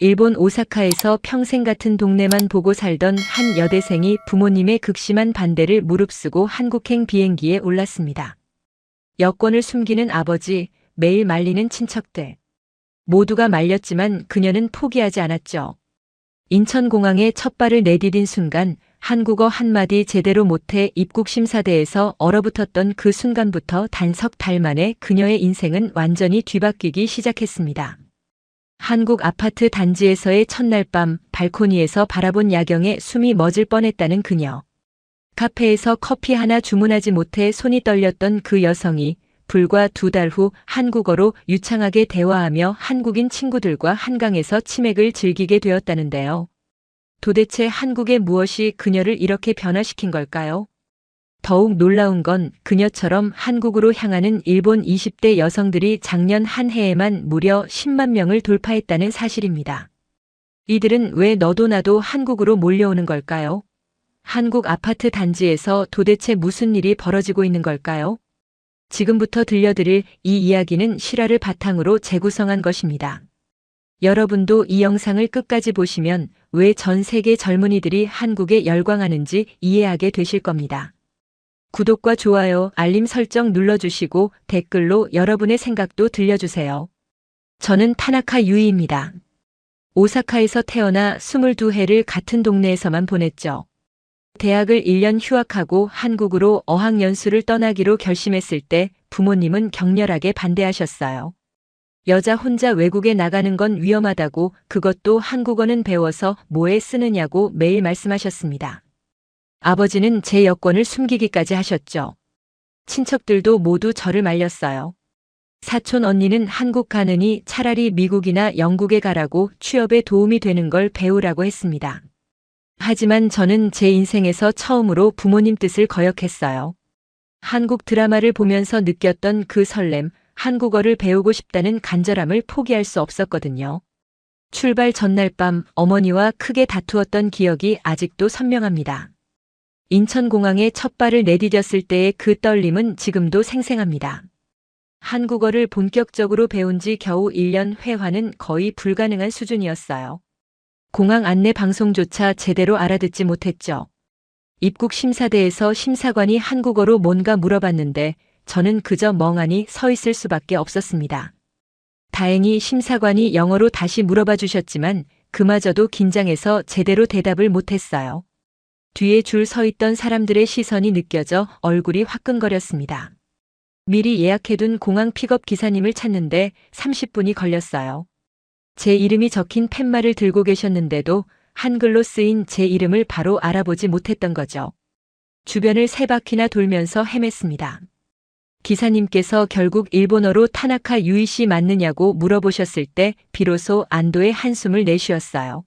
일본 오사카에서 평생 같은 동네만 보고 살던 한 여대생이 부모님의 극심한 반대를 무릅쓰고 한국행 비행기에 올랐습니다. 여권을 숨기는 아버지, 매일 말리는 친척들. 모두가 말렸지만 그녀는 포기하지 않았죠. 인천공항에 첫 발을 내디딘 순간 한국어 한마디 제대로 못해 입국심사대에서 얼어붙었던 그 순간부터 단 석 달 만에 그녀의 인생은 완전히 뒤바뀌기 시작했습니다. 한국 아파트 단지에서의 첫날 밤 발코니에서 바라본 야경에 숨이 멎을 뻔했다는 그녀. 카페에서 커피 하나 주문하지 못해 손이 떨렸던 그 여성이 불과 2달 후 한국어로 유창하게 대화하며 한국인 친구들과 한강에서 치맥을 즐기게 되었다는데요. 도대체 한국의 무엇이 그녀를 이렇게 변화시킨 걸까요? 더욱 놀라운 건 그녀처럼 한국으로 향하는 일본 20대 여성들이 작년 한 해에만 무려 10만 명을 돌파했다는 사실입니다. 이들은 왜 너도 나도 한국으로 몰려오는 걸까요? 한국 아파트 단지에서 도대체 무슨 일이 벌어지고 있는 걸까요? 지금부터 들려드릴 이 이야기는 실화를 바탕으로 재구성한 것입니다. 여러분도 이 영상을 끝까지 보시면 왜 전 세계 젊은이들이 한국에 열광하는지 이해하게 되실 겁니다. 구독과 좋아요, 알림 설정 눌러주시고 댓글로 여러분의 생각도 들려주세요. 저는 타나카 유이입니다. 오사카에서 태어나 22해를 같은 동네에서만 보냈죠. 대학을 1년 휴학하고 한국으로 어학연수를 떠나기로 결심했을 때 부모님은 격렬하게 반대하셨어요. 여자 혼자 외국에 나가는 건 위험하다고, 그것도 한국어는 배워서 뭐에 쓰느냐고 매일 말씀하셨습니다. 아버지는 제 여권을 숨기기까지 하셨죠. 친척들도 모두 저를 말렸어요. 사촌 언니는 한국 가느니 차라리 미국이나 영국에 가라고, 취업에 도움이 되는 걸 배우라고 했습니다. 하지만 저는 제 인생에서 처음으로 부모님 뜻을 거역했어요. 한국 드라마를 보면서 느꼈던 그 설렘, 한국어를 배우고 싶다는 간절함을 포기할 수 없었거든요. 출발 전날 밤 어머니와 크게 다투었던 기억이 아직도 선명합니다. 인천공항에 첫 발을 내디뎠을 때의 그 떨림은 지금도 생생합니다. 한국어를 본격적으로 배운 지 겨우 1년, 회화는 거의 불가능한 수준이었어요. 공항 안내 방송조차 제대로 알아듣지 못했죠. 입국 심사대에서 심사관이 한국어로 뭔가 물어봤는데 저는 그저 멍하니 서 있을 수밖에 없었습니다. 다행히 심사관이 영어로 다시 물어봐 주셨지만 그마저도 긴장해서 제대로 대답을 못했어요. 뒤에 줄 서 있던 사람들의 시선이 느껴져 얼굴이 화끈거렸습니다. 미리 예약해둔 공항 픽업 기사님을 찾는데 30분이 걸렸어요. 제 이름이 적힌 팻말을 들고 계셨는데도 한글로 쓰인 제 이름을 바로 알아보지 못했던 거죠. 주변을 3바퀴나 돌면서 헤맸습니다. 기사님께서 결국 일본어로 타나카 유이 씨 맞느냐고 물어보셨을 때 비로소 안도의 한숨을 내쉬었어요.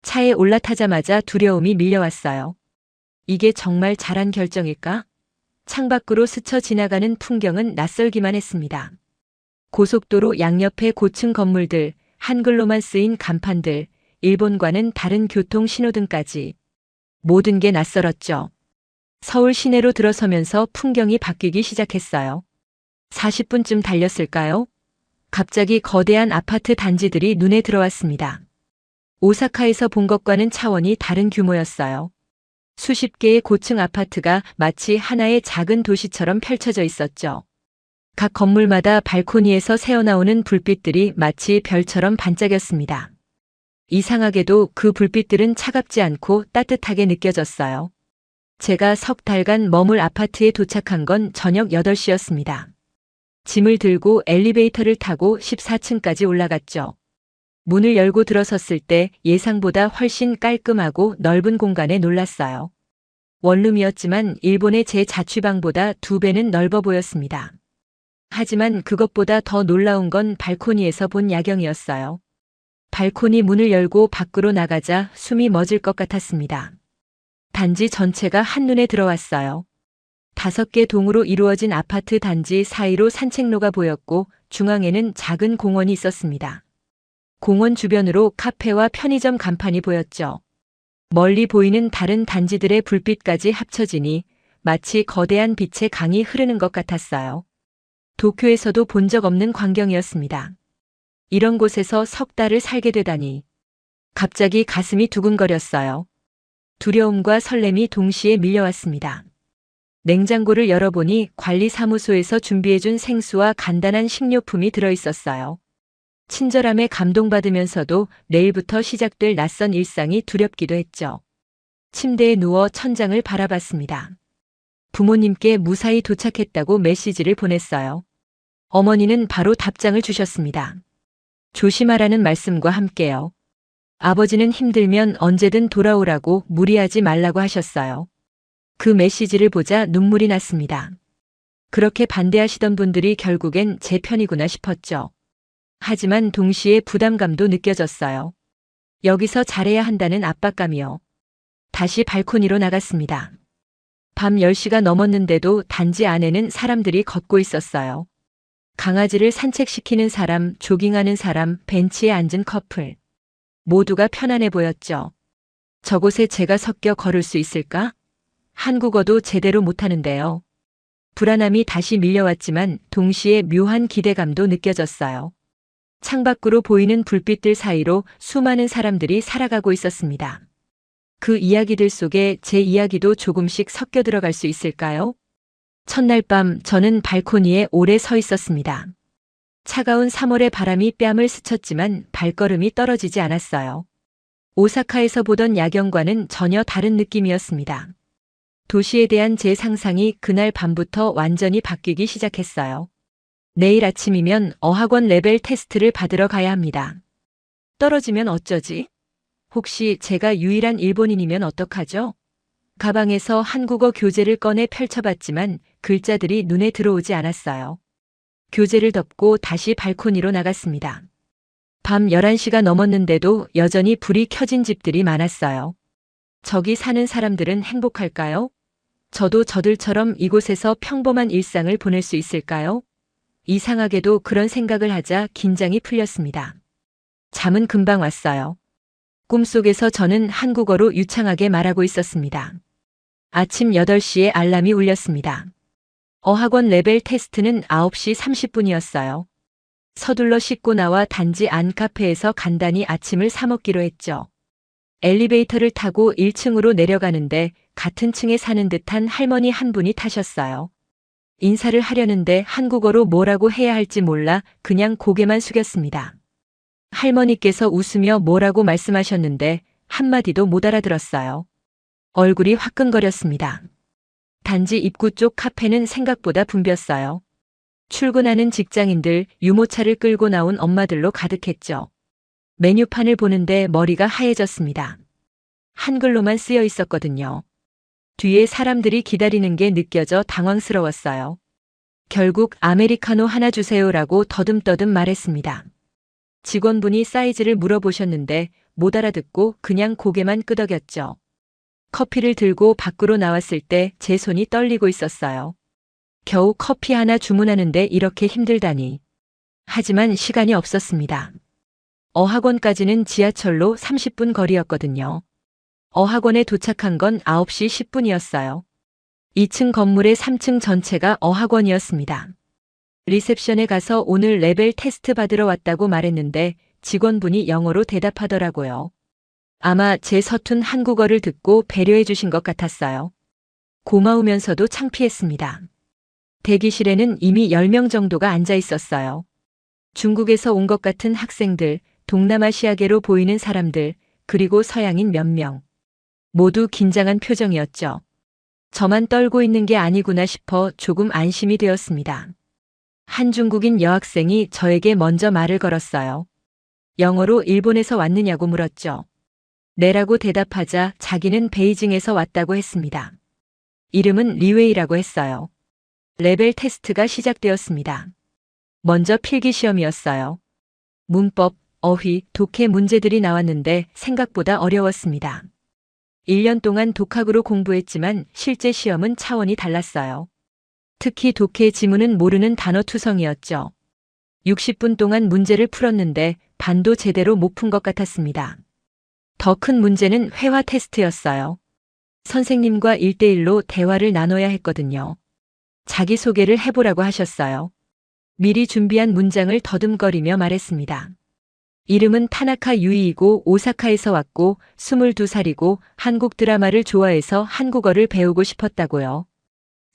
차에 올라타자마자 두려움이 밀려왔어요. 이게 정말 잘한 결정일까? 창밖으로 스쳐 지나가는 풍경은 낯설기만 했습니다. 고속도로 양옆의 고층 건물들, 한글로만 쓰인 간판들, 일본과는 다른 교통 신호등까지. 모든 게 낯설었죠. 서울 시내로 들어서면서 풍경이 바뀌기 시작했어요. 40분쯤 달렸을까요? 갑자기 거대한 아파트 단지들이 눈에 들어왔습니다. 오사카에서 본 것과는 차원이 다른 규모였어요. 수십 개의 고층 아파트가 마치 하나의 작은 도시처럼 펼쳐져 있었죠. 각 건물마다 발코니에서 새어나오는 불빛들이 마치 별처럼 반짝였습니다. 이상하게도 그 불빛들은 차갑지 않고 따뜻하게 느껴졌어요. 제가 석 달간 머물 아파트에 도착한 건 저녁 8시였습니다. 짐을 들고 엘리베이터를 타고 14층까지 올라갔죠. 문을 열고 들어섰을 때 예상보다 훨씬 깔끔하고 넓은 공간에 놀랐어요. 원룸이었지만 일본의 제 자취방보다 2배는 넓어 보였습니다. 하지만 그것보다 더 놀라운 건 발코니에서 본 야경이었어요. 발코니 문을 열고 밖으로 나가자 숨이 멎을 것 같았습니다. 단지 전체가 한눈에 들어왔어요. 5개 동으로 이루어진 아파트 단지 사이로 산책로가 보였고 중앙에는 작은 공원이 있었습니다. 공원 주변으로 카페와 편의점 간판이 보였죠. 멀리 보이는 다른 단지들의 불빛까지 합쳐지니 마치 거대한 빛의 강이 흐르는 것 같았어요. 도쿄에서도 본 적 없는 광경이었습니다. 이런 곳에서 석 달을 살게 되다니. 갑자기 가슴이 두근거렸어요. 두려움과 설렘이 동시에 밀려왔습니다. 냉장고를 열어보니 관리사무소에서 준비해준 생수와 간단한 식료품이 들어있었어요. 친절함에 감동받으면서도 내일부터 시작될 낯선 일상이 두렵기도 했죠. 침대에 누워 천장을 바라봤습니다. 부모님께 무사히 도착했다고 메시지를 보냈어요. 어머니는 바로 답장을 주셨습니다. 조심하라는 말씀과 함께요. 아버지는 힘들면 언제든 돌아오라고 무리하지 말라고 하셨어요. 그 메시지를 보자 눈물이 났습니다. 그렇게 반대하시던 분들이 결국엔 제 편이구나 싶었죠. 하지만 동시에 부담감도 느껴졌어요. 여기서 잘해야 한다는 압박감이요. 다시 발코니로 나갔습니다. 밤 10시가 넘었는데도 단지 안에는 사람들이 걷고 있었어요. 강아지를 산책시키는 사람, 조깅하는 사람, 벤치에 앉은 커플. 모두가 편안해 보였죠. 저곳에 제가 섞여 걸을 수 있을까? 한국어도 제대로 못하는데요. 불안함이 다시 밀려왔지만 동시에 묘한 기대감도 느껴졌어요. 창밖으로 보이는 불빛들 사이로 수많은 사람들이 살아가고 있었습니다. 그 이야기들 속에 제 이야기도 조금씩 섞여 들어갈 수 있을까요? 첫날 밤 저는 발코니에 오래 서 있었습니다. 차가운 3월의 바람이 뺨을 스쳤지만 발걸음이 떨어지지 않았어요. 오사카에서 보던 야경과는 전혀 다른 느낌이었습니다. 도시에 대한 제 상상이 그날 밤부터 완전히 바뀌기 시작했어요. 내일 아침이면 어학원 레벨 테스트를 받으러 가야 합니다. 떨어지면 어쩌지? 혹시 제가 유일한 일본인이면 어떡하죠? 가방에서 한국어 교재를 꺼내 펼쳐봤지만 글자들이 눈에 들어오지 않았어요. 교재를 덮고 다시 발코니로 나갔습니다. 밤 11시가 넘었는데도 여전히 불이 켜진 집들이 많았어요. 저기 사는 사람들은 행복할까요? 저도 저들처럼 이곳에서 평범한 일상을 보낼 수 있을까요? 이상하게도 그런 생각을 하자 긴장이 풀렸습니다. 잠은 금방 왔어요. 꿈속에서 저는 한국어로 유창하게 말하고 있었습니다. 아침 8시에 알람이 울렸습니다. 어학원 레벨 테스트는 9시 30분이었어요. 서둘러 씻고 나와 단지 안 카페에서 간단히 아침을 사 먹기로 했죠. 엘리베이터를 타고 1층으로 내려가는데 같은 층에 사는 듯한 할머니 한 분이 타셨어요. 인사를 하려는데 한국어로 뭐라고 해야 할지 몰라 그냥 고개만 숙였습니다. 할머니께서 웃으며 뭐라고 말씀하셨는데 한마디도 못 알아들었어요. 얼굴이 화끈거렸습니다. 단지 입구 쪽 카페는 생각보다 붐볐어요. 출근하는 직장인들, 유모차를 끌고 나온 엄마들로 가득했죠. 메뉴판을 보는데 머리가 하얘졌습니다. 한글로만 쓰여 있었거든요. 뒤에 사람들이 기다리는 게 느껴져 당황스러웠어요. 결국 아메리카노 하나 주세요라고 더듬더듬 말했습니다. 직원분이 사이즈를 물어보셨는데 못 알아듣고 그냥 고개만 끄덕였죠. 커피를 들고 밖으로 나왔을 때 제 손이 떨리고 있었어요. 겨우 커피 하나 주문하는데 이렇게 힘들다니. 하지만 시간이 없었습니다. 어학원까지는 지하철로 30분 거리였거든요. 어학원에 도착한 건 9시 10분이었어요. 2층 건물의 3층 전체가 어학원이었습니다. 리셉션에 가서 오늘 레벨 테스트 받으러 왔다고 말했는데 직원분이 영어로 대답하더라고요. 아마 제 서툰 한국어를 듣고 배려해 주신 것 같았어요. 고마우면서도 창피했습니다. 대기실에는 이미 10명 정도가 앉아 있었어요. 중국에서 온 것 같은 학생들, 동남아시아계로 보이는 사람들, 그리고 서양인 몇 명. 모두 긴장한 표정이었죠. 저만 떨고 있는 게 아니구나 싶어 조금 안심이 되었습니다. 한 중국인 여학생이 저에게 먼저 말을 걸었어요. 영어로 일본에서 왔느냐고 물었죠. 네라고 대답하자 자기는 베이징에서 왔다고 했습니다. 이름은 리웨이라고 했어요. 레벨 테스트가 시작되었습니다. 먼저 필기시험이었어요. 문법, 어휘, 독해 문제들이 나왔는데 생각보다 어려웠습니다. 1년 동안 독학으로 공부했지만 실제 시험은 차원이 달랐어요. 특히 독해 지문은 모르는 단어 투성이었죠. 60분 동안 문제를 풀었는데 반도 제대로 못 푼 것 같았습니다. 더 큰 문제는 회화 테스트였어요. 선생님과 1대1로 대화를 나눠야 했거든요. 자기소개를 해보라고 하셨어요. 미리 준비한 문장을 더듬거리며 말했습니다. 이름은 타나카 유이이고 오사카에서 왔고 22살이고 한국 드라마를 좋아해서 한국어를 배우고 싶었다고요.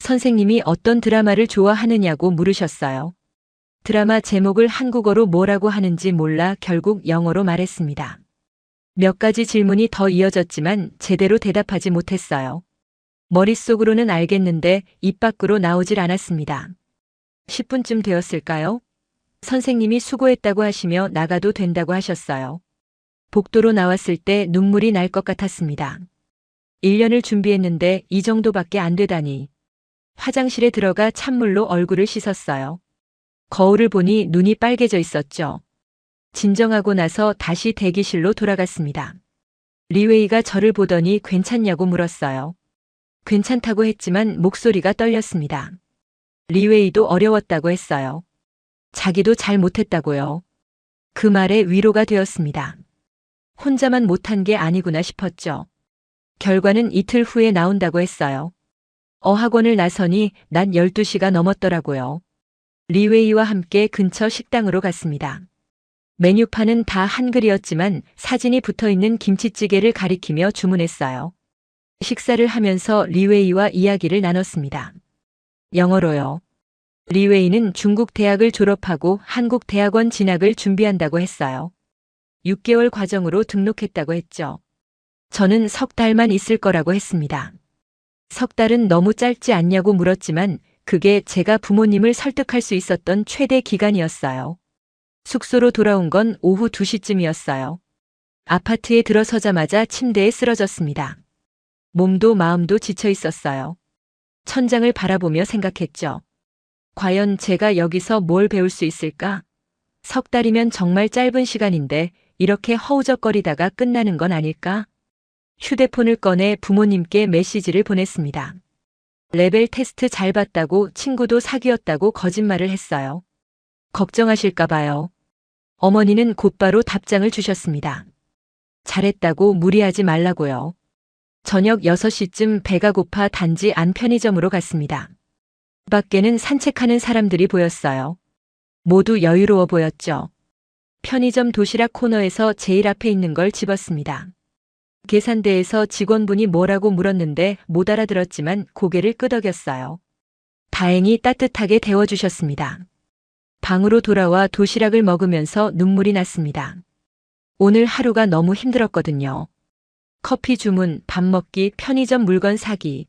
선생님이 어떤 드라마를 좋아하느냐고 물으셨어요. 드라마 제목을 한국어로 뭐라고 하는지 몰라 결국 영어로 말했습니다. 몇 가지 질문이 더 이어졌지만 제대로 대답하지 못했어요. 머릿속으로는 알겠는데 입 밖으로 나오질 않았습니다. 10분쯤 되었을까요? 선생님이 수고했다고 하시며 나가도 된다고 하셨어요. 복도로 나왔을 때 눈물이 날 것 같았습니다. 1년을 준비했는데 이 정도밖에 안 되다니. 화장실에 들어가 찬물로 얼굴을 씻었어요. 거울을 보니 눈이 빨개져 있었죠. 진정하고 나서 다시 대기실로 돌아갔습니다. 리웨이가 저를 보더니 괜찮냐고 물었어요. 괜찮다고 했지만 목소리가 떨렸습니다. 리웨이도 어려웠다고 했어요. 자기도 잘 못했다고요. 그 말에 위로가 되었습니다. 혼자만 못한 게 아니구나 싶었죠. 결과는 이틀 후에 나온다고 했어요. 어학원을 나서니 낮 12시가 넘었더라고요. 리웨이와 함께 근처 식당으로 갔습니다. 메뉴판은 다 한글이었지만 사진이 붙어있는 김치찌개를 가리키며 주문했어요. 식사를 하면서 리웨이와 이야기를 나눴습니다. 영어로요. 리웨이는 중국 대학을 졸업하고 한국 대학원 진학을 준비한다고 했어요. 6개월 과정으로 등록했다고 했죠. 저는 석 달만 있을 거라고 했습니다. 석 달은 너무 짧지 않냐고 물었지만 그게 제가 부모님을 설득할 수 있었던 최대 기간이었어요. 숙소로 돌아온 건 오후 2시쯤이었어요. 아파트에 들어서자마자 침대에 쓰러졌습니다. 몸도 마음도 지쳐 있었어요. 천장을 바라보며 생각했죠. 과연 제가 여기서 뭘 배울 수 있을까? 석 달이면 정말 짧은 시간인데 이렇게 허우적거리다가 끝나는 건 아닐까? 휴대폰을 꺼내 부모님께 메시지를 보냈습니다. 레벨 테스트 잘 봤다고 친구도 사귀었다고 거짓말을 했어요. 걱정하실까 봐요. 어머니는 곧바로 답장을 주셨습니다. 잘했다고 무리하지 말라고요. 저녁 6시쯤 배가 고파 단지 안 편의점으로 갔습니다. 밖에는 산책하는 사람들이 보였어요. 모두 여유로워 보였죠. 편의점 도시락 코너에서 제일 앞에 있는 걸 집었습니다. 계산대에서 직원분이 뭐라고 물었는데 못 알아들었지만 고개를 끄덕였어요. 다행히 따뜻하게 데워주셨습니다. 방으로 돌아와 도시락을 먹으면서 눈물이 났습니다. 오늘 하루가 너무 힘들었거든요. 커피 주문, 밥 먹기, 편의점 물건 사기.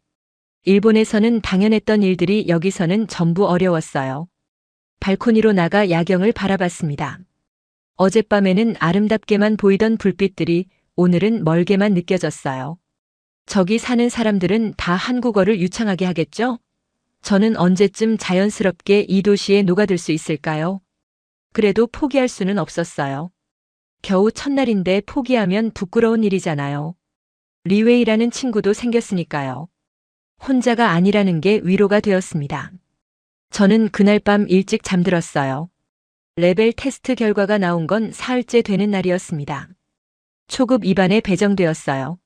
일본에서는 당연했던 일들이 여기서는 전부 어려웠어요. 발코니로 나가 야경을 바라봤습니다. 어젯밤에는 아름답게만 보이던 불빛들이 오늘은 멀게만 느껴졌어요. 저기 사는 사람들은 다 한국어를 유창하게 하겠죠? 저는 언제쯤 자연스럽게 이 도시에 녹아들 수 있을까요? 그래도 포기할 수는 없었어요. 겨우 첫날인데 포기하면 부끄러운 일이잖아요. 리웨이라는 친구도 생겼으니까요. 혼자가 아니라는 게 위로가 되었습니다. 저는 그날 밤 일찍 잠들었어요. 레벨 테스트 결과가 나온 건 사흘째 되는 날이었습니다. 초급 2반에 배정되었어요.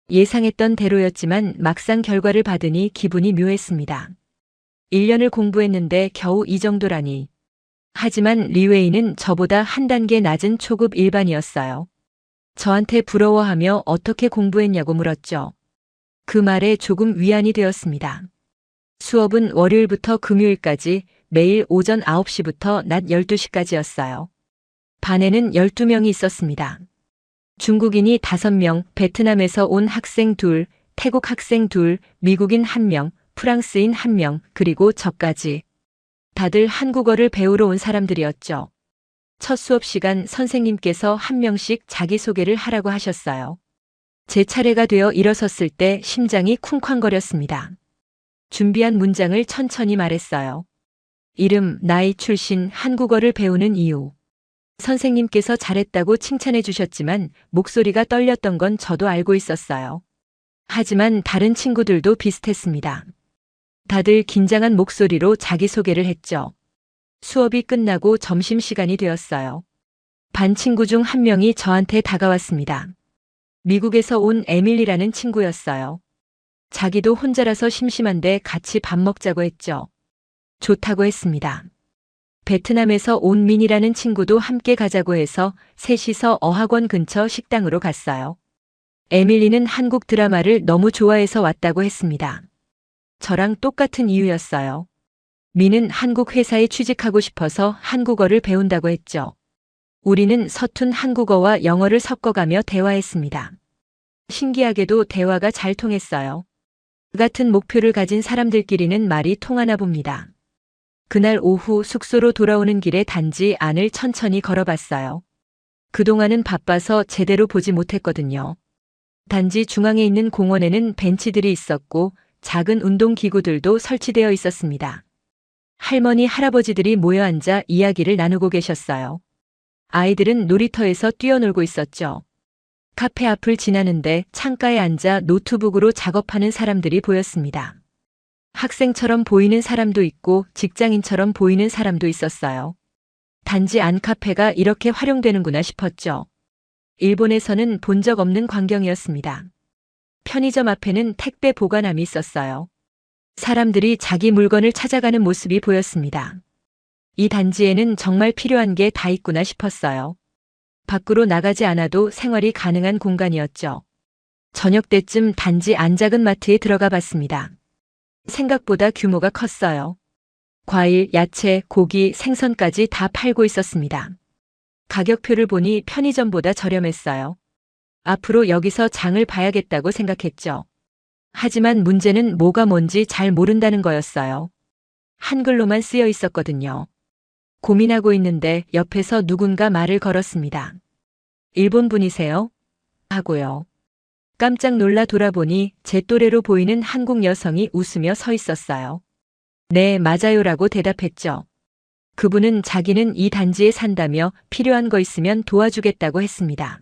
예상했던 대로였지만 막상 결과를 받으니 기분이 묘했습니다. 1년을 공부했는데 겨우 이 정도라니. 하지만 리웨이는 저보다 한 단계 낮은 초급 1반이었어요. 저한테 부러워하며 어떻게 공부했냐고 물었죠. 그 말에 조금 위안이 되었습니다. 수업은 월요일부터 금요일까지 매일 오전 9시부터 낮 12시까지였어요. 반에는 12명이 있었습니다. 중국인이 5명, 베트남에서 온 학생 2, 태국 학생 2, 미국인 1명, 프랑스인 1명, 그리고 저까지. 다들 한국어를 배우러 온 사람들이었죠. 첫 수업 시간 선생님께서 한 명씩 자기소개를 하라고 하셨어요. 제 차례가 되어 일어섰을 때 심장이 쿵쾅거렸습니다. 준비한 문장을 천천히 말했어요. 이름, 나이, 출신, 한국어를 배우는 이유. 선생님께서 잘했다고 칭찬해 주셨지만 목소리가 떨렸던 건 저도 알고 있었어요. 하지만 다른 친구들도 비슷했습니다. 다들 긴장한 목소리로 자기소개를 했죠. 수업이 끝나고 점심시간이 되었어요. 반 친구 중 한 명이 저한테 다가왔습니다. 미국에서 온 에밀리라는 친구였어요. 자기도 혼자라서 심심한데 같이 밥 먹자고 했죠. 좋다고 했습니다. 베트남에서 온 민이라는 친구도 함께 가자고 해서 셋이서 어학원 근처 식당으로 갔어요. 에밀리는 한국 드라마를 너무 좋아해서 왔다고 했습니다. 저랑 똑같은 이유였어요. 민은 한국 회사에 취직하고 싶어서 한국어를 배운다고 했죠. 우리는 서툰 한국어와 영어를 섞어가며 대화했습니다. 신기하게도 대화가 잘 통했어요. 같은 목표를 가진 사람들끼리는 말이 통하나 봅니다. 그날 오후 숙소로 돌아오는 길에 단지 안을 천천히 걸어봤어요. 그동안은 바빠서 제대로 보지 못했거든요. 단지 중앙에 있는 공원에는 벤치들이 있었고 작은 운동기구들도 설치되어 있었습니다. 할머니, 할아버지들이 모여 앉아 이야기를 나누고 계셨어요. 아이들은 놀이터에서 뛰어놀고 있었죠. 카페 앞을 지나는데 창가에 앉아 노트북으로 작업하는 사람들이 보였습니다. 학생처럼 보이는 사람도 있고 직장인처럼 보이는 사람도 있었어요. 단지 안 카페가 이렇게 활용되는구나 싶었죠. 일본에서는 본 적 없는 광경이었습니다. 편의점 앞에는 택배 보관함이 있었어요. 사람들이 자기 물건을 찾아가는 모습이 보였습니다. 이 단지에는 정말 필요한 게 다 있구나 싶었어요. 밖으로 나가지 않아도 생활이 가능한 공간이었죠. 저녁 때쯤 단지 안 작은 마트에 들어가 봤습니다. 생각보다 규모가 컸어요. 과일, 야채, 고기, 생선까지 다 팔고 있었습니다. 가격표를 보니 편의점보다 저렴했어요. 앞으로 여기서 장을 봐야겠다고 생각했죠. 하지만 문제는 뭐가 뭔지 잘 모른다는 거였어요. 한글로만 쓰여 있었거든요. 고민하고 있는데 옆에서 누군가 말을 걸었습니다. 일본 분이세요? 하고요. 깜짝 놀라 돌아보니 제 또래로 보이는 한국 여성이 웃으며 서 있었어요. 네, 맞아요라고 대답했죠. 그분은 자기는 이 단지에 산다며 필요한 거 있으면 도와주겠다고 했습니다.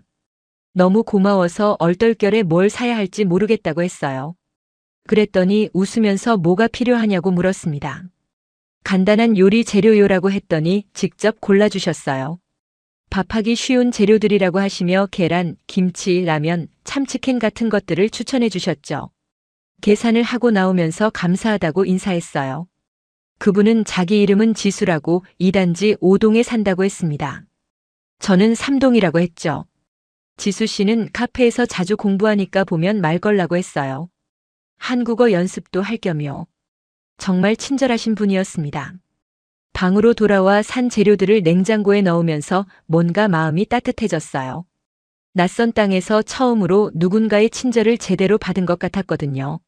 너무 고마워서 얼떨결에 뭘 사야 할지 모르겠다고 했어요. 그랬더니 웃으면서 뭐가 필요하냐고 물었습니다. 간단한 요리 재료요라고 했더니 직접 골라주셨어요. 밥하기 쉬운 재료들이라고 하시며 계란, 김치, 라면, 참치캔 같은 것들을 추천해 주셨죠. 계산을 하고 나오면서 감사하다고 인사했어요. 그분은 자기 이름은 지수라고 2단지 5동에 산다고 했습니다. 저는 3동이라고 했죠. 지수 씨는 카페에서 자주 공부하니까 보면 말 걸라고 했어요. 한국어 연습도 할 겸요. 정말 친절하신 분이었습니다. 방으로 돌아와 산 재료들을 냉장고에 넣으면서 뭔가 마음이 따뜻해졌어요. 낯선 땅에서 처음으로 누군가의 친절을 제대로 받은 것 같았거든요.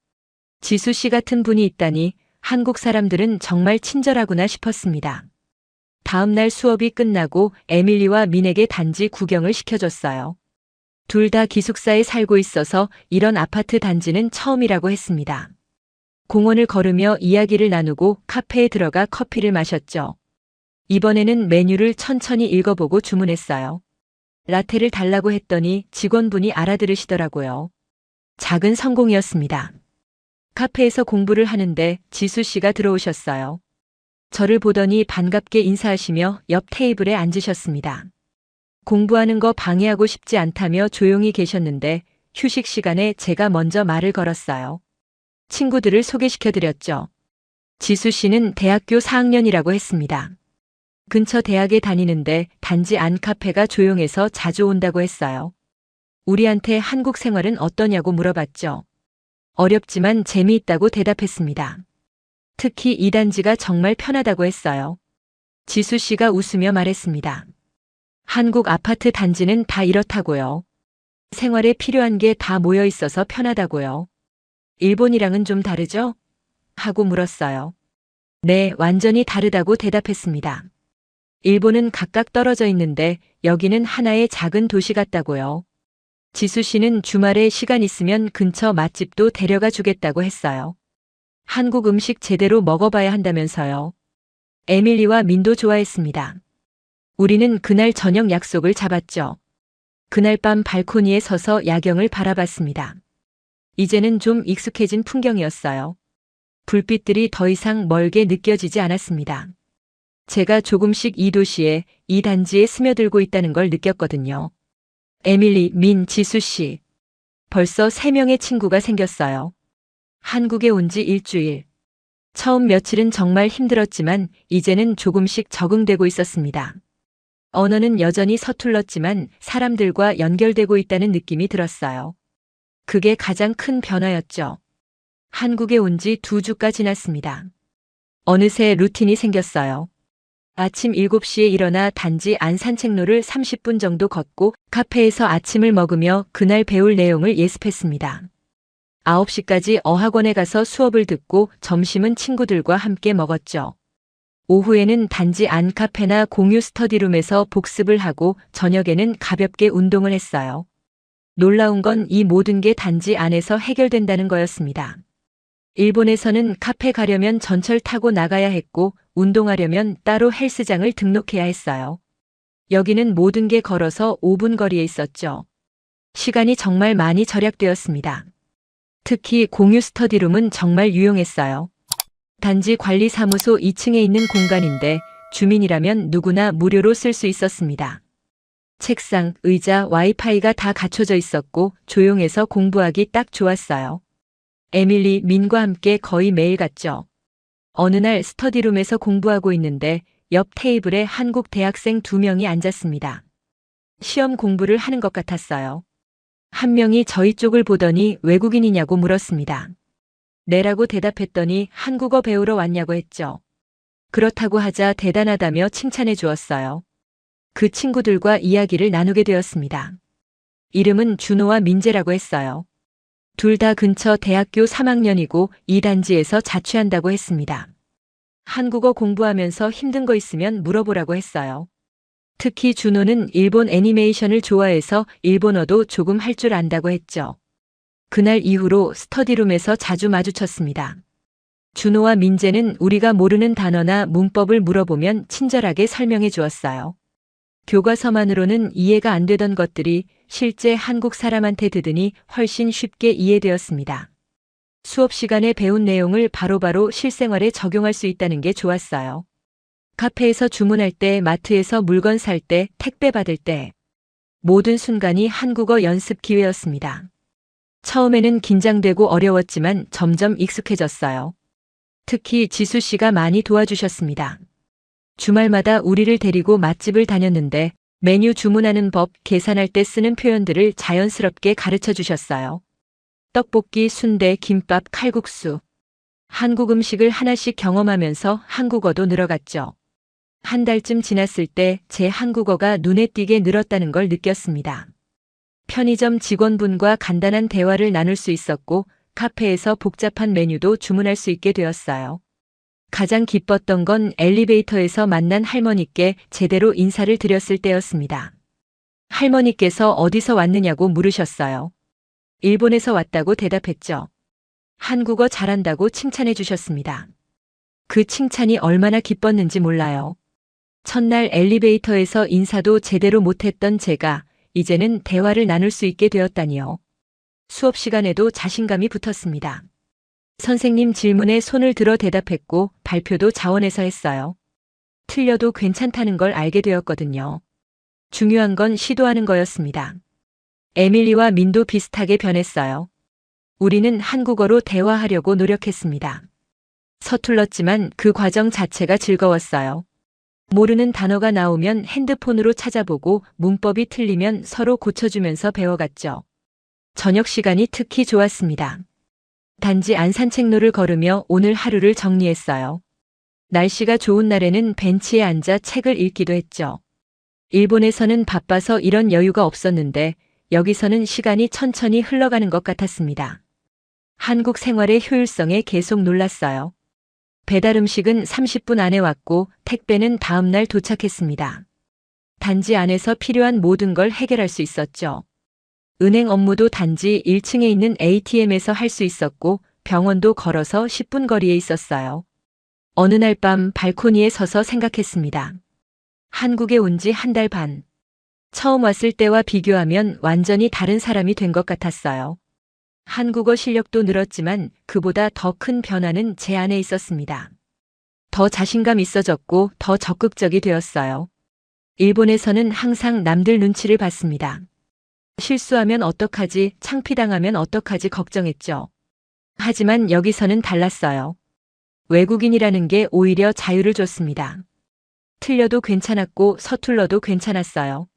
지수 씨 같은 분이 있다니 한국 사람들은 정말 친절하구나 싶었습니다. 다음 날 수업이 끝나고 에밀리와 민에게 단지 구경을 시켜줬어요. 둘 다 기숙사에 살고 있어서 이런 아파트 단지는 처음이라고 했습니다. 공원을 걸으며 이야기를 나누고 카페에 들어가 커피를 마셨죠. 이번에는 메뉴를 천천히 읽어보고 주문했어요. 라테를 달라고 했더니 직원분이 알아들으시더라고요. 작은 성공이었습니다. 카페에서 공부를 하는데 지수 씨가 들어오셨어요. 저를 보더니 반갑게 인사하시며 옆 테이블에 앉으셨습니다. 공부하는 거 방해하고 싶지 않다며 조용히 계셨는데 휴식 시간에 제가 먼저 말을 걸었어요. 친구들을 소개시켜드렸죠. 지수 씨는 대학교 4학년이라고 했습니다. 근처 대학에 다니는데 단지 안 카페가 조용해서 자주 온다고 했어요. 우리한테 한국 생활은 어떠냐고 물어봤죠. 어렵지만 재미있다고 대답했습니다. 특히 이 단지가 정말 편하다고 했어요. 지수 씨가 웃으며 말했습니다. 한국 아파트 단지는 다 이렇다고요. 생활에 필요한 게 다 모여 있어서 편하다고요. 일본이랑은 좀 다르죠? 하고 물었어요. 네, 완전히 다르다고 대답했습니다. 일본은 각각 떨어져 있는데 여기는 하나의 작은 도시 같다고요. 지수 씨는 주말에 시간 있으면 근처 맛집도 데려가 주겠다고 했어요. 한국 음식 제대로 먹어봐야 한다면서요. 에밀리와 민도 좋아했습니다. 우리는 그날 저녁 약속을 잡았죠. 그날 밤 발코니에 서서 야경을 바라봤습니다. 이제는 좀 익숙해진 풍경이었어요. 불빛들이 더 이상 멀게 느껴지지 않았습니다. 제가 조금씩 이 도시에, 이 단지에 스며들고 있다는 걸 느꼈거든요. 에밀리, 민, 지수 씨. 벌써 3명의 친구가 생겼어요. 한국에 온 지 일주일. 처음 며칠은 정말 힘들었지만 이제는 조금씩 적응되고 있었습니다. 언어는 여전히 서툴렀지만 사람들과 연결되고 있다는 느낌이 들었어요. 그게 가장 큰 변화였죠. 한국에 온 지 2주가 지났습니다. 어느새 루틴이 생겼어요. 아침 7시에 일어나 단지 안 산책로를 30분 정도 걷고 카페에서 아침을 먹으며 그날 배울 내용을 예습했습니다. 9시까지 어학원에 가서 수업을 듣고 점심은 친구들과 함께 먹었죠. 오후에는 단지 안 카페나 공유 스터디룸에서 복습을 하고 저녁에는 가볍게 운동을 했어요. 놀라운 건 이 모든 게 단지 안에서 해결된다는 거였습니다. 일본에서는 카페 가려면 전철 타고 나가야 했고 운동하려면 따로 헬스장을 등록해야 했어요. 여기는 모든 게 걸어서 5분 거리에 있었죠. 시간이 정말 많이 절약되었습니다. 특히 공유 스터디룸은 정말 유용했어요. 단지 관리사무소 2층에 있는 공간인데 주민이라면 누구나 무료로 쓸 수 있었습니다. 책상, 의자, 와이파이가 다 갖춰져 있었고 조용해서 공부하기 딱 좋았어요. 에밀리, 민과 함께 거의 매일 갔죠. 어느 날 스터디룸에서 공부하고 있는데 옆 테이블에 한국 대학생 2명이 앉았습니다. 시험 공부를 하는 것 같았어요. 한 명이 저희 쪽을 보더니 외국인이냐고 물었습니다. 네라고 대답했더니 한국어 배우러 왔냐고 했죠. 그렇다고 하자 대단하다며 칭찬해 주었어요. 그 친구들과 이야기를 나누게 되었습니다. 이름은 준호와 민재라고 했어요. 둘 다 근처 대학교 3학년이고 이 단지에서 자취한다고 했습니다. 한국어 공부하면서 힘든 거 있으면 물어보라고 했어요. 특히 준호는 일본 애니메이션을 좋아해서 일본어도 조금 할 줄 안다고 했죠. 그날 이후로 스터디룸에서 자주 마주쳤습니다. 준호와 민재는 우리가 모르는 단어나 문법을 물어보면 친절하게 설명해 주었어요. 교과서만으로는 이해가 안 되던 것들이 실제 한국 사람한테 들으니 훨씬 쉽게 이해되었습니다. 수업 시간에 배운 내용을 바로바로 실생활에 적용할 수 있다는 게 좋았어요. 카페에서 주문할 때, 마트에서 물건 살 때, 택배 받을 때 모든 순간이 한국어 연습 기회였습니다. 처음에는 긴장되고 어려웠지만 점점 익숙해졌어요. 특히 지수 씨가 많이 도와주셨습니다. 주말마다 우리를 데리고 맛집을 다녔는데 메뉴 주문하는 법, 계산할 때 쓰는 표현들을 자연스럽게 가르쳐 주셨어요. 떡볶이, 순대, 김밥, 칼국수. 한국 음식을 하나씩 경험하면서 한국어도 늘어갔죠. 한 달쯤 지났을 때 제 한국어가 눈에 띄게 늘었다는 걸 느꼈습니다. 편의점 직원분과 간단한 대화를 나눌 수 있었고 카페에서 복잡한 메뉴도 주문할 수 있게 되었어요. 가장 기뻤던 건 엘리베이터에서 만난 할머니께 제대로 인사를 드렸을 때였습니다. 할머니께서 어디서 왔느냐고 물으셨어요. 일본에서 왔다고 대답했죠. 한국어 잘한다고 칭찬해 주셨습니다. 그 칭찬이 얼마나 기뻤는지 몰라요. 첫날 엘리베이터에서 인사도 제대로 못했던 제가 이제는 대화를 나눌 수 있게 되었다니요. 수업 시간에도 자신감이 붙었습니다. 선생님 질문에 손을 들어 대답했고 발표도 자원해서 했어요. 틀려도 괜찮다는 걸 알게 되었거든요. 중요한 건 시도하는 거였습니다. 에밀리와 민도 비슷하게 변했어요. 우리는 한국어로 대화하려고 노력했습니다. 서툴렀지만 그 과정 자체가 즐거웠어요. 모르는 단어가 나오면 핸드폰으로 찾아보고 문법이 틀리면 서로 고쳐주면서 배워갔죠. 저녁 시간이 특히 좋았습니다. 단지 안 산책로를 걸으며 오늘 하루를 정리했어요. 날씨가 좋은 날에는 벤치에 앉아 책을 읽기도 했죠. 일본에서는 바빠서 이런 여유가 없었는데 여기서는 시간이 천천히 흘러가는 것 같았습니다. 한국 생활의 효율성에 계속 놀랐어요. 배달 음식은 30분 안에 왔고 택배는 다음 날 도착했습니다. 단지 안에서 필요한 모든 걸 해결할 수 있었죠. 은행 업무도 단지 1층에 있는 ATM에서 할 수 있었고 병원도 걸어서 10분 거리에 있었어요. 어느 날 밤 발코니에 서서 생각했습니다. 한국에 온 지 한 달 반. 처음 왔을 때와 비교하면 완전히 다른 사람이 된 것 같았어요. 한국어 실력도 늘었지만 그보다 더 큰 변화는 제 안에 있었습니다. 더 자신감 있어졌고 더 적극적이 되었어요. 일본에서는 항상 남들 눈치를 봤습니다. 실수하면 어떡하지, 창피당하면 어떡하지 걱정했죠. 하지만 여기서는 달랐어요. 외국인이라는 게 오히려 자유를 줬습니다. 틀려도 괜찮았고 서툴러도 괜찮았어요.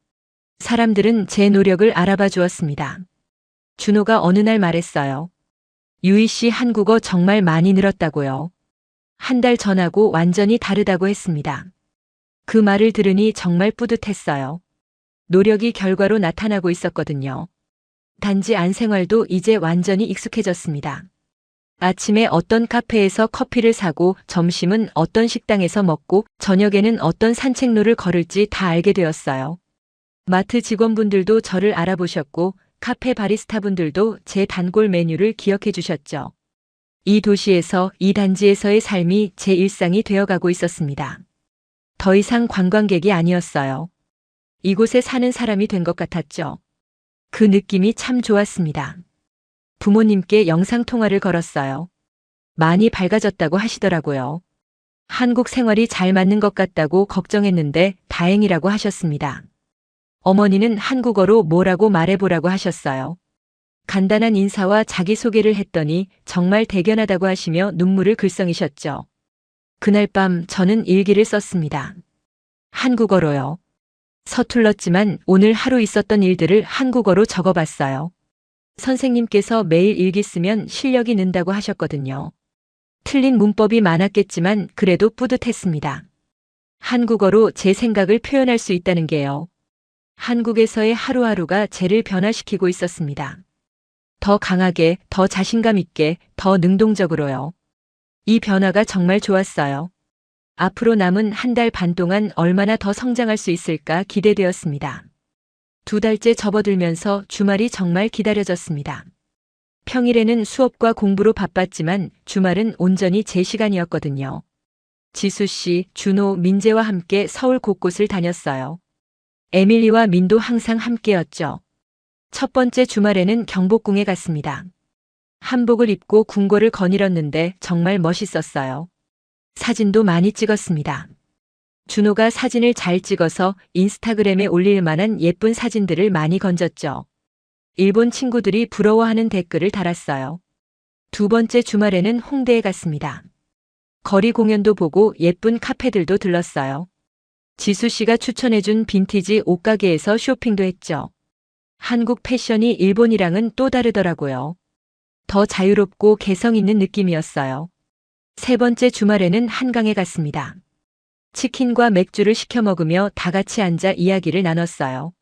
사람들은 제 노력을 알아봐 주었습니다. 준호가 어느 날 말했어요. 유희 씨 한국어 정말 많이 늘었다고요. 한 달 전하고 완전히 다르다고 했습니다. 그 말을 들으니 정말 뿌듯했어요. 노력이 결과로 나타나고 있었거든요. 단지 안 생활도 이제 완전히 익숙해졌습니다. 아침에 어떤 카페에서 커피를 사고 점심은 어떤 식당에서 먹고 저녁에는 어떤 산책로를 걸을지 다 알게 되었어요. 마트 직원분들도 저를 알아보셨고 카페 바리스타분들도 제 단골 메뉴를 기억해 주셨죠. 이 도시에서, 이 단지에서의 삶이 제 일상이 되어가고 있었습니다. 더 이상 관광객이 아니었어요. 이곳에 사는 사람이 된 것 같았죠. 그 느낌이 참 좋았습니다. 부모님께 영상통화를 걸었어요. 많이 밝아졌다고 하시더라고요. 한국 생활이 잘 맞는 것 같다고 걱정했는데 다행이라고 하셨습니다. 어머니는 한국어로 뭐라고 말해보라고 하셨어요. 간단한 인사와 자기소개를 했더니 정말 대견하다고 하시며 눈물을 글썽이셨죠. 그날 밤 저는 일기를 썼습니다. 한국어로요. 서툴렀지만 오늘 하루 있었던 일들을 한국어로 적어봤어요. 선생님께서 매일 일기 쓰면 실력이 는다고 하셨거든요. 틀린 문법이 많았겠지만 그래도 뿌듯했습니다. 한국어로 제 생각을 표현할 수 있다는 게요. 한국에서의 하루하루가 쟤를 변화시키고 있었습니다. 더 강하게, 더 자신감 있게, 더 능동적으로요. 이 변화가 정말 좋았어요. 앞으로 남은 한 달 반 동안 얼마나 더 성장할 수 있을까 기대되었습니다. 2달째 접어들면서 주말이 정말 기다려졌습니다. 평일에는 수업과 공부로 바빴지만 주말은 온전히 제 시간이었거든요. 지수 씨, 준호, 민재와 함께 서울 곳곳을 다녔어요. 에밀리와 민도 항상 함께였죠. 첫 번째 주말에는 경복궁에 갔습니다. 한복을 입고 궁궐을 거닐었는데 정말 멋있었어요. 사진도 많이 찍었습니다. 준호가 사진을 잘 찍어서 인스타그램에 올릴 만한 예쁜 사진들을 많이 건졌죠. 일본 친구들이 부러워하는 댓글을 달았어요. 2번째 주말에는 홍대에 갔습니다. 거리 공연도 보고 예쁜 카페들도 들렀어요. 지수 씨가 추천해준 빈티지 옷가게에서 쇼핑도 했죠. 한국 패션이 일본이랑은 또 다르더라고요. 더 자유롭고 개성 있는 느낌이었어요. 3번째 주말에는 한강에 갔습니다. 치킨과 맥주를 시켜 먹으며 다 같이 앉아 이야기를 나눴어요.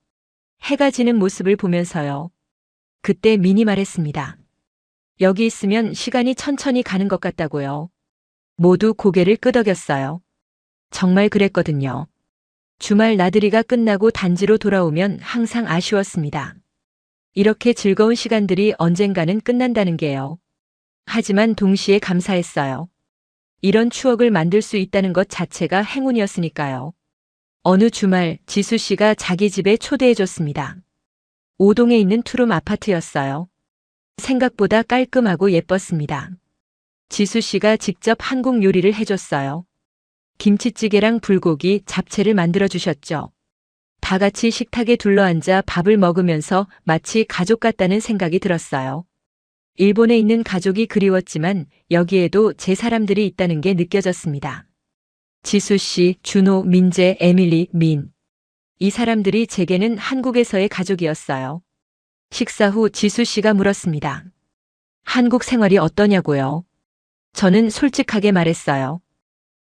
해가 지는 모습을 보면서요. 그때 민이 말했습니다. 여기 있으면 시간이 천천히 가는 것 같다고요. 모두 고개를 끄덕였어요. 정말 그랬거든요. 주말 나들이가 끝나고 단지로 돌아오면 항상 아쉬웠습니다. 이렇게 즐거운 시간들이 언젠가는 끝난다는 게요. 하지만 동시에 감사했어요. 이런 추억을 만들 수 있다는 것 자체가 행운이었으니까요. 어느 주말 지수 씨가 자기 집에 초대해줬습니다. 오동에 있는 투룸 아파트였어요. 생각보다 깔끔하고 예뻤습니다. 지수 씨가 직접 한국 요리를 해줬어요. 김치찌개랑 불고기, 잡채를 만들어 주셨죠. 다 같이 식탁에 둘러앉아 밥을 먹으면서 마치 가족 같다는 생각이 들었어요. 일본에 있는 가족이 그리웠지만 여기에도 제 사람들이 있다는 게 느껴졌습니다. 지수 씨, 준호, 민재, 에밀리, 민. 이 사람들이 제게는 한국에서의 가족이었어요. 식사 후 지수 씨가 물었습니다. 한국 생활이 어떠냐고요? 저는 솔직하게 말했어요.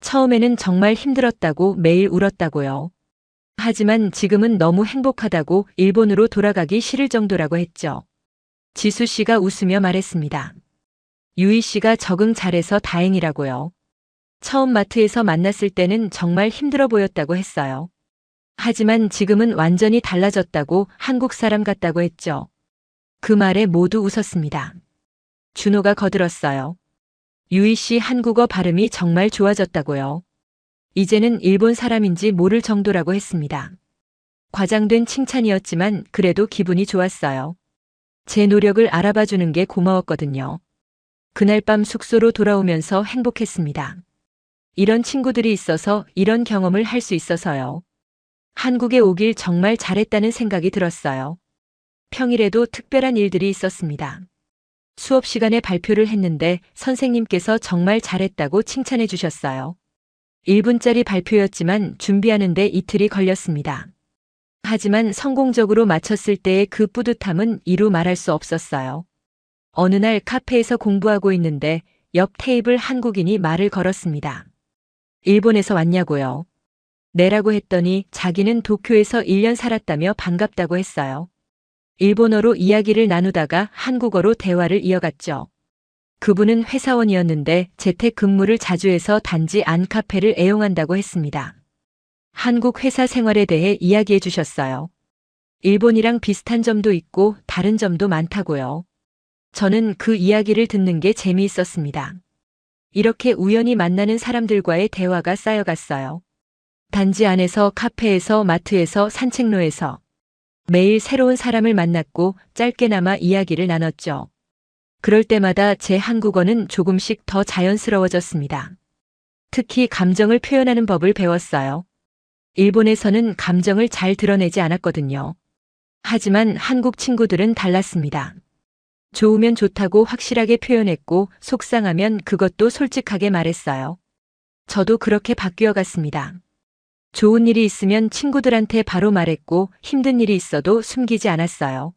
처음에는 정말 힘들었다고 매일 울었다고요. 하지만 지금은 너무 행복하다고 일본으로 돌아가기 싫을 정도라고 했죠. 지수 씨가 웃으며 말했습니다. 유희 씨가 적응 잘해서 다행이라고요. 처음 마트에서 만났을 때는 정말 힘들어 보였다고 했어요. 하지만 지금은 완전히 달라졌다고 한국 사람 같다고 했죠. 그 말에 모두 웃었습니다. 준호가 거들었어요. 유희 씨 한국어 발음이 정말 좋아졌다고요. 이제는 일본 사람인지 모를 정도라고 했습니다. 과장된 칭찬이었지만 그래도 기분이 좋았어요. 제 노력을 알아봐 주는 게 고마웠거든요. 그날 밤 숙소로 돌아오면서 행복했습니다. 이런 친구들이 있어서 이런 경험을 할 수 있어서요. 한국에 오길 정말 잘했다는 생각이 들었어요. 평일에도 특별한 일들이 있었습니다. 수업 시간에 발표를 했는데 선생님께서 정말 잘했다고 칭찬해 주셨어요. 1분짜리 발표였지만 준비하는데 이틀이 걸렸습니다. 하지만 성공적으로 마쳤을 때의 그 뿌듯함은 이루 말할 수 없었어요. 어느 날 카페에서 공부하고 있는데 옆 테이블 한국인이 말을 걸었습니다. 일본에서 왔냐고요? 네라고 했더니 자기는 도쿄에서 1년 살았다며 반갑다고 했어요. 일본어로 이야기를 나누다가 한국어로 대화를 이어갔죠. 그분은 회사원이었는데 재택 근무를 자주 해서 단지 안 카페를 애용한다고 했습니다. 한국 회사 생활에 대해 이야기해 주셨어요. 일본이랑 비슷한 점도 있고 다른 점도 많다고요. 저는 그 이야기를 듣는 게 재미있었습니다. 이렇게 우연히 만나는 사람들과의 대화가 쌓여갔어요. 단지 안에서, 카페에서, 마트에서, 산책로에서 매일 새로운 사람을 만났고 짧게나마 이야기를 나눴죠. 그럴 때마다 제 한국어는 조금씩 더 자연스러워졌습니다. 특히 감정을 표현하는 법을 배웠어요. 일본에서는 감정을 잘 드러내지 않았거든요. 하지만 한국 친구들은 달랐습니다. 좋으면 좋다고 확실하게 표현했고 속상하면 그것도 솔직하게 말했어요. 저도 그렇게 바뀌어 갔습니다. 좋은 일이 있으면 친구들한테 바로 말했고 힘든 일이 있어도 숨기지 않았어요.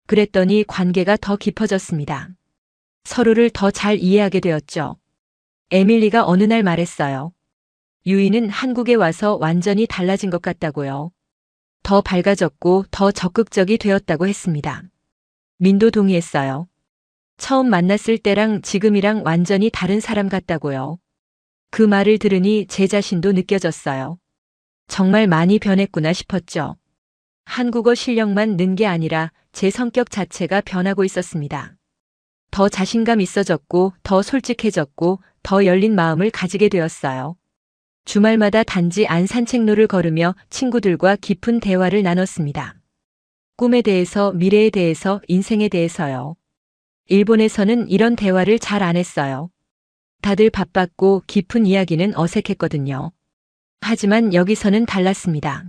그랬더니 관계가 더 깊어졌습니다. 서로를 더 잘 이해하게 되었죠. 에밀리가 어느 날 말했어요. 유이는 한국에 와서 완전히 달라진 것 같다고요. 더 밝아졌고 더 적극적이 되었다고 했습니다. 민도 동의했어요. 처음 만났을 때랑 지금이랑 완전히 다른 사람 같다고요. 그 말을 들으니 제 자신도 느껴졌어요. 정말 많이 변했구나 싶었죠. 한국어 실력만 는 게 아니라 제 성격 자체가 변하고 있었습니다. 더 자신감 있어졌고 더 솔직해졌고 더 열린 마음을 가지게 되었어요. 주말마다 단지 안 산책로를 걸으며 친구들과 깊은 대화를 나눴습니다. 꿈에 대해서, 미래에 대해서, 인생에 대해서요. 일본에서는 이런 대화를 잘 안 했어요. 다들 바빴고 깊은 이야기는 어색했거든요. 하지만 여기서는 달랐습니다.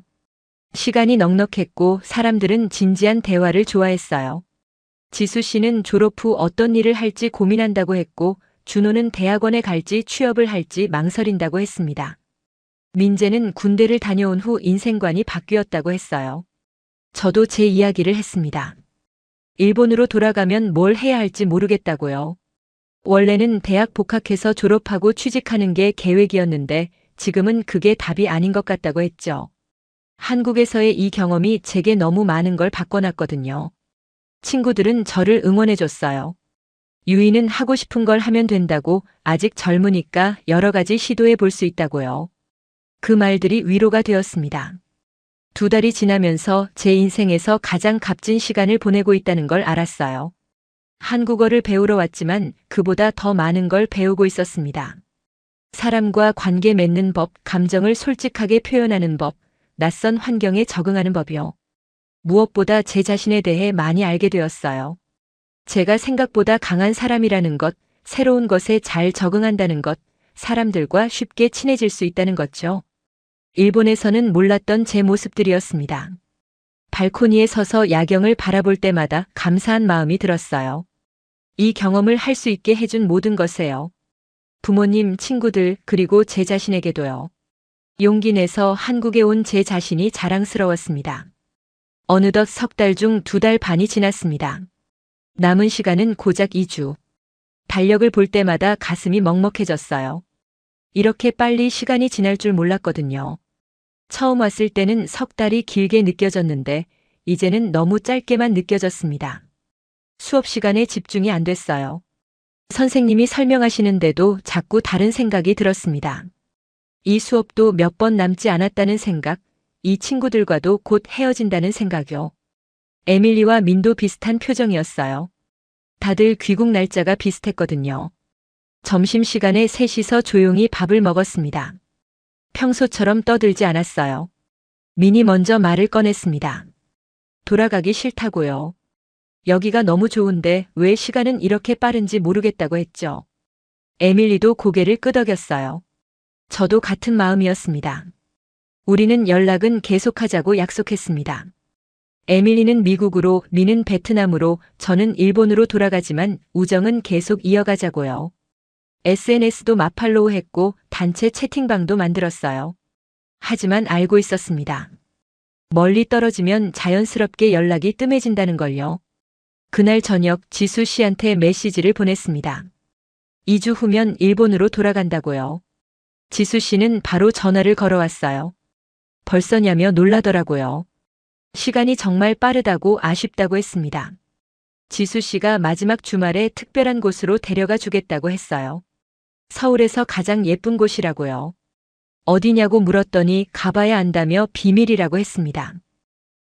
시간이 넉넉했고 사람들은 진지한 대화를 좋아했어요. 지수 씨는 졸업 후 어떤 일을 할지 고민한다고 했고 준호는 대학원에 갈지 취업을 할지 망설인다고 했습니다. 민재는 군대를 다녀온 후 인생관이 바뀌었다고 했어요. 저도 제 이야기를 했습니다. 일본으로 돌아가면 뭘 해야 할지 모르겠다고요. 원래는 대학 복학해서 졸업하고 취직하는 게 계획이었는데 지금은 그게 답이 아닌 것 같다고 했죠. 한국에서의 이 경험이 제게 너무 많은 걸 바꿔놨거든요. 친구들은 저를 응원해줬어요. 유이는 하고 싶은 걸 하면 된다고, 아직 젊으니까 여러 가지 시도해 볼 수 있다고요. 그 말들이 위로가 되었습니다. 2달이 지나면서 제 인생에서 가장 값진 시간을 보내고 있다는 걸 알았어요. 한국어를 배우러 왔지만 그보다 더 많은 걸 배우고 있었습니다. 사람과 관계 맺는 법, 감정을 솔직하게 표현하는 법, 낯선 환경에 적응하는 법이요. 무엇보다 제 자신에 대해 많이 알게 되었어요. 제가 생각보다 강한 사람이라는 것, 새로운 것에 잘 적응한다는 것, 사람들과 쉽게 친해질 수 있다는 것죠. 일본에서는 몰랐던 제 모습들이었습니다. 발코니에 서서 야경을 바라볼 때마다 감사한 마음이 들었어요. 이 경험을 할 수 있게 해준 모든 것에요. 부모님, 친구들, 그리고 제 자신에게도요. 용기 내서 한국에 온 제 자신이 자랑스러웠습니다. 어느덧 3달 중 2달 반이 지났습니다. 남은 시간은 고작 2주. 달력을 볼 때마다 가슴이 먹먹해졌어요. 이렇게 빨리 시간이 지날 줄 몰랐거든요. 처음 왔을 때는 3달이 길게 느껴졌는데 이제는 너무 짧게만 느껴졌습니다. 수업 시간에 집중이 안 됐어요. 선생님이 설명하시는데도 자꾸 다른 생각이 들었습니다. 이 수업도 몇 번 남지 않았다는 생각, 이 친구들과도 곧 헤어진다는 생각이요. 에밀리와 민도 비슷한 표정이었어요. 다들 귀국 날짜가 비슷했거든요. 점심시간에 셋이서 조용히 밥을 먹었습니다. 평소처럼 떠들지 않았어요. 민이 먼저 말을 꺼냈습니다. 돌아가기 싫다고요. 여기가 너무 좋은데 왜 시간은 이렇게 빠른지 모르겠다고 했죠. 에밀리도 고개를 끄덕였어요. 저도 같은 마음이었습니다. 우리는 연락은 계속하자고 약속했습니다. 에밀리는 미국으로, 리는 베트남으로, 저는 일본으로 돌아가지만 우정은 계속 이어가자고요. SNS도 마팔로우 했고 단체 채팅방도 만들었어요. 하지만 알고 있었습니다. 멀리 떨어지면 자연스럽게 연락이 뜸해진다는 걸요. 그날 저녁 지수 씨한테 메시지를 보냈습니다. 2주 후면 일본으로 돌아간다고요. 지수 씨는 바로 전화를 걸어왔어요. 벌써냐며 놀라더라고요. 시간이 정말 빠르다고 아쉽다고 했습니다. 지수 씨가 마지막 주말에 특별한 곳으로 데려가 주겠다고 했어요. 서울에서 가장 예쁜 곳이라고요. 어디냐고 물었더니 가봐야 안다며 비밀이라고 했습니다.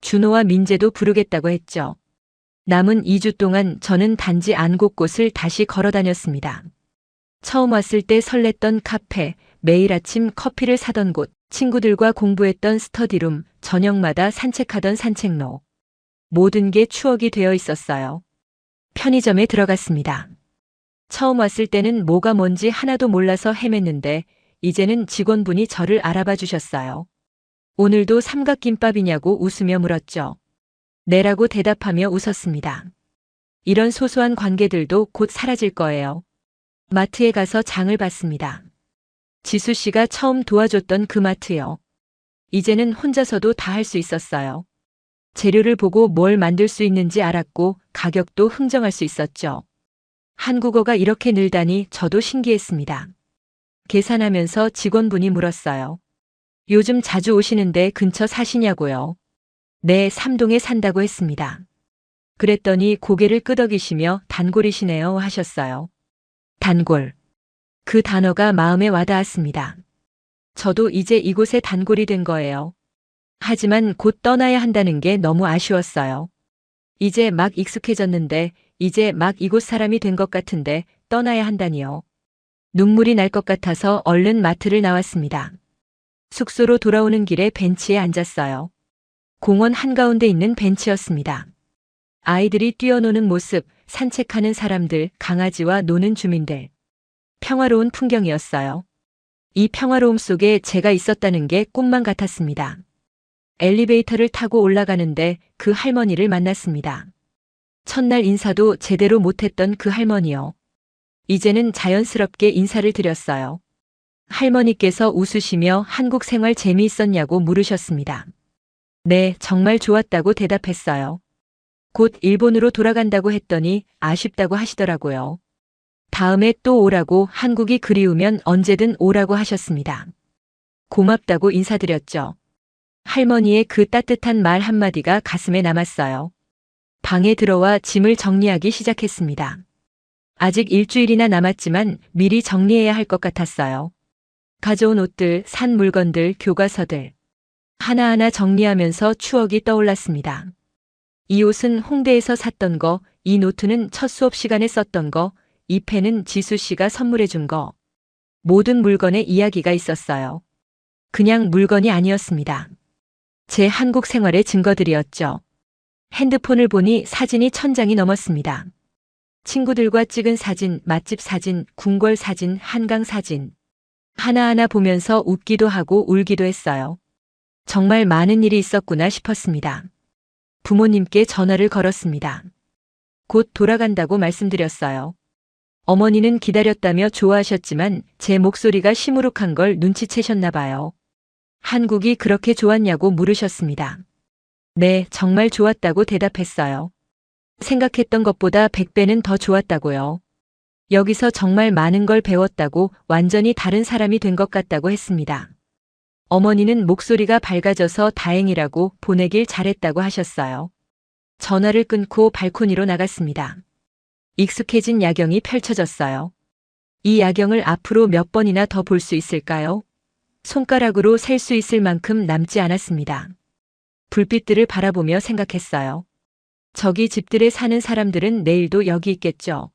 준호와 민재도 부르겠다고 했죠. 남은 2주 동안 저는 단지 안 곳곳을 다시 걸어 다녔습니다. 처음 왔을 때 설렜던 카페, 매일 아침 커피를 사던 곳, 친구들과 공부했던 스터디룸, 저녁마다 산책하던 산책로. 모든 게 추억이 되어 있었어요. 편의점에 들어갔습니다. 처음 왔을 때는 뭐가 뭔지 하나도 몰라서 헤맸는데 이제는 직원분이 저를 알아봐 주셨어요. 오늘도 삼각김밥이냐고 웃으며 물었죠. 네라고 대답하며 웃었습니다. 이런 소소한 관계들도 곧 사라질 거예요. 마트에 가서 장을 봤습니다. 지수 씨가 처음 도와줬던 그 마트요. 이제는 혼자서도 다 할 수 있었어요. 재료를 보고 뭘 만들 수 있는지 알았고 가격도 흥정할 수 있었죠. 한국어가 이렇게 늘다니 저도 신기했습니다. 계산하면서 직원분이 물었어요. 요즘 자주 오시는데 근처 사시냐고요. 네, 삼동에 산다고 했습니다. 그랬더니 고개를 끄덕이시며 단골이시네요 하셨어요. 단골. 그 단어가 마음에 와닿았습니다. 저도 이제 이곳에 단골이 된 거예요. 하지만 곧 떠나야 한다는 게 너무 아쉬웠어요. 이제 막 익숙해졌는데 이제 막 이곳 사람이 된 것 같은데 떠나야 한다니요. 눈물이 날 것 같아서 얼른 마트를 나왔습니다. 숙소로 돌아오는 길에 벤치에 앉았어요. 공원 한가운데 있는 벤치였습니다. 아이들이 뛰어노는 모습, 산책하는 사람들, 강아지와 노는 주민들. 평화로운 풍경이었어요. 이 평화로움 속에 제가 있었다는 게 꿈만 같았습니다. 엘리베이터를 타고 올라가는데 그 할머니를 만났습니다. 첫날 인사도 제대로 못했던 그 할머니요. 이제는 자연스럽게 인사를 드렸어요. 할머니께서 웃으시며 한국 생활 재미있었냐고 물으셨습니다. 네, 정말 좋았다고 대답했어요. 곧 일본으로 돌아간다고 했더니 아쉽다고 하시더라고요. 다음에 또 오라고 한국이 그리우면 언제든 오라고 하셨습니다. 고맙다고 인사드렸죠. 할머니의 그 따뜻한 말 한마디가 가슴에 남았어요. 방에 들어와 짐을 정리하기 시작했습니다. 아직 일주일이나 남았지만 미리 정리해야 할 것 같았어요. 가져온 옷들, 산 물건들, 교과서들. 하나하나 정리하면서 추억이 떠올랐습니다. 이 옷은 홍대에서 샀던 거, 이 노트는 첫 수업 시간에 썼던 거, 이 펜은 지수 씨가 선물해 준 거. 모든 물건에 이야기가 있었어요. 그냥 물건이 아니었습니다. 제 한국 생활의 증거들이었죠. 핸드폰을 보니 사진이 1000장이 넘었습니다. 친구들과 찍은 사진, 맛집 사진, 궁궐 사진, 한강 사진. 하나하나 보면서 웃기도 하고 울기도 했어요. 정말 많은 일이 있었구나 싶었습니다. 부모님께 전화를 걸었습니다. 곧 돌아간다고 말씀드렸어요. 어머니는 기다렸다며 좋아하셨지만 제 목소리가 시무룩한 걸 눈치채셨나 봐요. 한국이 그렇게 좋았냐고 물으셨습니다. 네, 정말 좋았다고 대답했어요. 생각했던 것보다 100배는 더 좋았다고요. 여기서 정말 많은 걸 배웠다고, 완전히 다른 사람이 된 것 같다고 했습니다. 어머니는 목소리가 밝아져서 다행이라고, 보내길 잘했다고 하셨어요. 전화를 끊고 발코니로 나갔습니다. 익숙해진 야경이 펼쳐졌어요. 이 야경을 앞으로 몇 번이나 더 볼 수 있을까요? 손가락으로 셀 수 있을 만큼 남지 않았습니다. 불빛들을 바라보며 생각했어요. 저기 집들에 사는 사람들은 내일도 여기 있겠죠.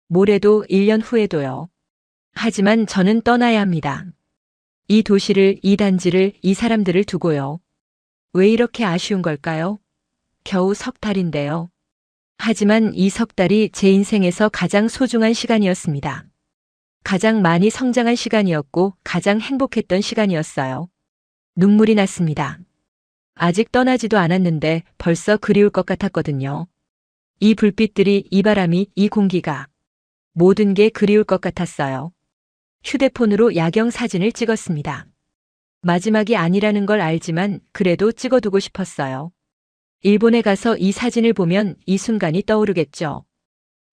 모레도 1년 후에도요. 하지만 저는 떠나야 합니다. 이 도시를, 이 단지를, 이 사람들을 두고요. 왜 이렇게 아쉬운 걸까요? 겨우 석 달인데요. 하지만 이 석 달이 제 인생에서 가장 소중한 시간이었습니다. 가장 많이 성장한 시간이었고 가장 행복했던 시간이었어요. 눈물이 났습니다. 아직 떠나지도 않았는데 벌써 그리울 것 같았거든요. 이 불빛들이, 이 바람이, 이 공기가 모든 게 그리울 것 같았어요. 휴대폰으로 야경 사진을 찍었습니다. 마지막이 아니라는 걸 알지만 그래도 찍어두고 싶었어요. 일본에 가서 이 사진을 보면 이 순간이 떠오르겠죠.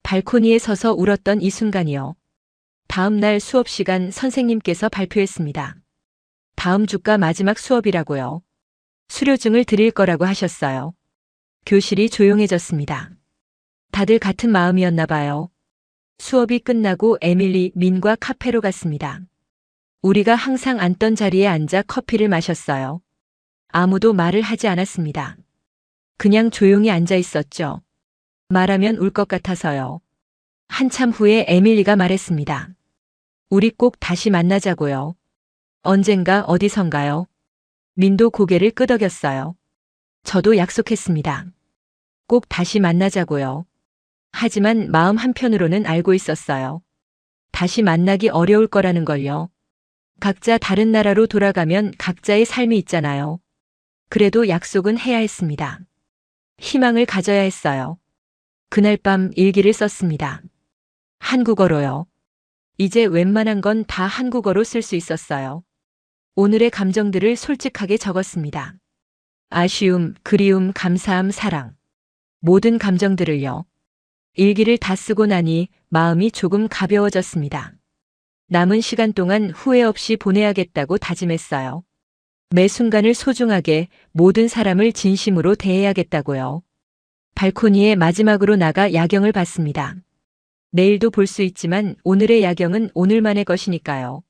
발코니에 서서 울었던 이 순간이요. 다음 날 수업 시간 선생님께서 발표했습니다. 다음 주가 마지막 수업이라고요. 수료증을 드릴 거라고 하셨어요. 교실이 조용해졌습니다. 다들 같은 마음이었나 봐요. 수업이 끝나고 에밀리, 민과 카페로 갔습니다. 우리가 항상 앉던 자리에 앉아 커피를 마셨어요. 아무도 말을 하지 않았습니다. 그냥 조용히 앉아 있었죠. 말하면 울 것 같아서요. 한참 후에 에밀리가 말했습니다. 우리 꼭 다시 만나자고요. 언젠가 어디선가요? 민도 고개를 끄덕였어요. 저도 약속했습니다. 꼭 다시 만나자고요. 하지만 마음 한편으로는 알고 있었어요. 다시 만나기 어려울 거라는 걸요. 각자 다른 나라로 돌아가면 각자의 삶이 있잖아요. 그래도 약속은 해야 했습니다. 희망을 가져야 했어요. 그날 밤 일기를 썼습니다. 한국어로요. 이제 웬만한 건 다 한국어로 쓸 수 있었어요. 오늘의 감정들을 솔직하게 적었습니다. 아쉬움, 그리움, 감사함, 사랑. 모든 감정들을요. 일기를 다 쓰고 나니 마음이 조금 가벼워졌습니다. 남은 시간 동안 후회 없이 보내야겠다고 다짐했어요. 매 순간을 소중하게, 모든 사람을 진심으로 대해야겠다고요. 발코니에 마지막으로 나가 야경을 봤습니다. 내일도 볼 수 있지만 오늘의 야경은 오늘만의 것이니까요.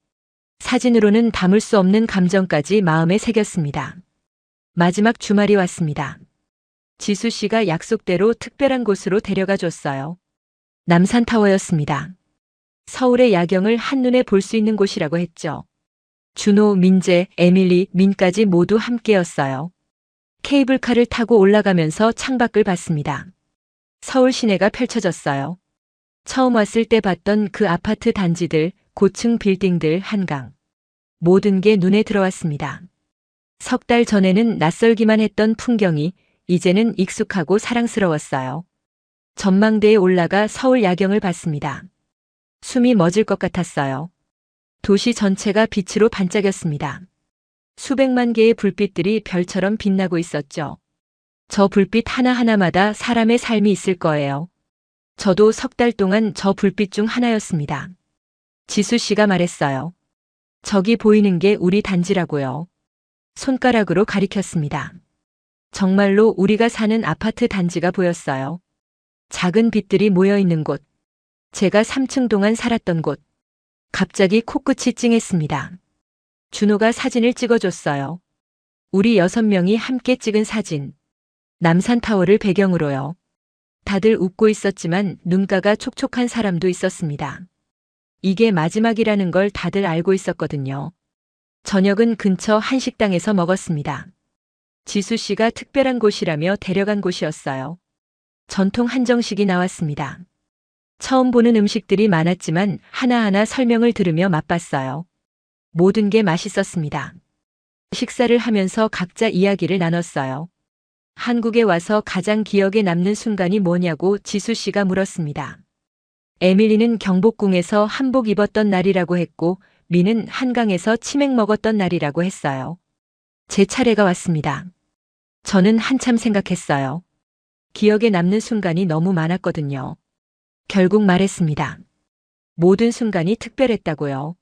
사진으로는 담을 수 없는 감정까지 마음에 새겼습니다. 마지막 주말이 왔습니다. 지수 씨가 약속대로 특별한 곳으로 데려가 줬어요. 남산타워였습니다. 서울의 야경을 한눈에 볼 수 있는 곳이라고 했죠. 준호, 민재, 에밀리, 민까지 모두 함께였어요. 케이블카를 타고 올라가면서 창밖을 봤습니다. 서울 시내가 펼쳐졌어요. 처음 왔을 때 봤던 그 아파트 단지들, 고층 빌딩들, 한강. 모든 게 눈에 들어왔습니다. 석 달 전에는 낯설기만 했던 풍경이 이제는 익숙하고 사랑스러웠어요. 전망대에 올라가 서울 야경을 봤습니다. 숨이 멎을 것 같았어요. 도시 전체가 빛으로 반짝였습니다. 수백만 개의 불빛들이 별처럼 빛나고 있었죠. 저 불빛 하나하나마다 사람의 삶이 있을 거예요. 저도 석 달 동안 저 불빛 중 하나였습니다. 지수 씨가 말했어요. 저기 보이는 게 우리 단지라고요. 손가락으로 가리켰습니다. 정말로 우리가 사는 아파트 단지가 보였어요. 작은 빛들이 모여 있는 곳. 제가 3층 동안 살았던 곳. 갑자기 코끝이 찡했습니다. 준호가 사진을 찍어줬어요. 우리 6명이 함께 찍은 사진. 남산타워를 배경으로요. 다들 웃고 있었지만 눈가가 촉촉한 사람도 있었습니다. 이게 마지막이라는 걸 다들 알고 있었거든요. 저녁은 근처 한식당에서 먹었습니다. 지수 씨가 특별한 곳이라며 데려간 곳이었어요. 전통 한정식이 나왔습니다. 처음 보는 음식들이 많았지만 하나하나 설명을 들으며 맛봤어요. 모든 게 맛있었습니다. 식사를 하면서 각자 이야기를 나눴어요. 한국에 와서 가장 기억에 남는 순간이 뭐냐고 지수 씨가 물었습니다. 에밀리는 경복궁에서 한복 입었던 날이라고 했고, 미는 한강에서 치맥 먹었던 날이라고 했어요. 제 차례가 왔습니다. 저는 한참 생각했어요. 기억에 남는 순간이 너무 많았거든요. 결국 말했습니다. 모든 순간이 특별했다고요.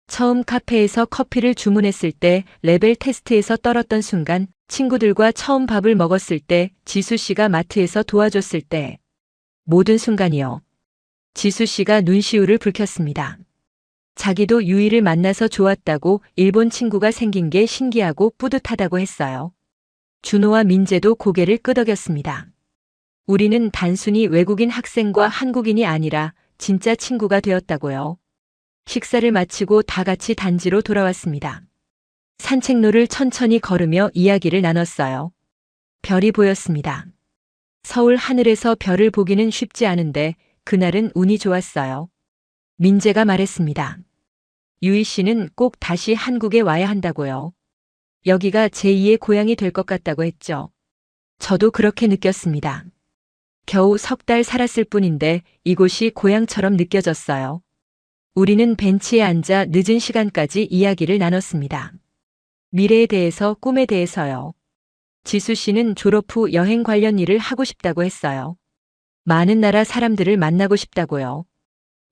처음 카페에서 커피를 주문했을 때, 레벨 테스트에서 떨었던 순간, 친구들과 처음 밥을 먹었을 때, 지수 씨가 마트에서 도와줬을 때, 모든 순간이요. 지수 씨가 눈시울을 붉혔습니다. 자기도 유이를 만나서 좋았다고, 일본 친구가 생긴 게 신기하고 뿌듯하다고 했어요. 준호와 민재도 고개를 끄덕였습니다. 우리는 단순히 외국인 학생과 한국인이 아니라 진짜 친구가 되었다고요. 식사를 마치고 다 같이 단지로 돌아왔습니다. 산책로를 천천히 걸으며 이야기를 나눴어요. 별이 보였습니다. 서울 하늘에서 별을 보기는 쉽지 않은데 그날은 운이 좋았어요. 민재가 말했습니다. 유이 씨는 꼭 다시 한국에 와야 한다고요. 여기가 제2의 고향이 될 것 같다고 했죠. 저도 그렇게 느꼈습니다. 겨우 3달 살았을 뿐인데 이곳이 고향처럼 느껴졌어요. 우리는 벤치에 앉아 늦은 시간까지 이야기를 나눴습니다. 미래에 대해서, 꿈에 대해서요. 지수 씨는 졸업 후 여행 관련 일을 하고 싶다고 했어요. 많은 나라 사람들을 만나고 싶다고요.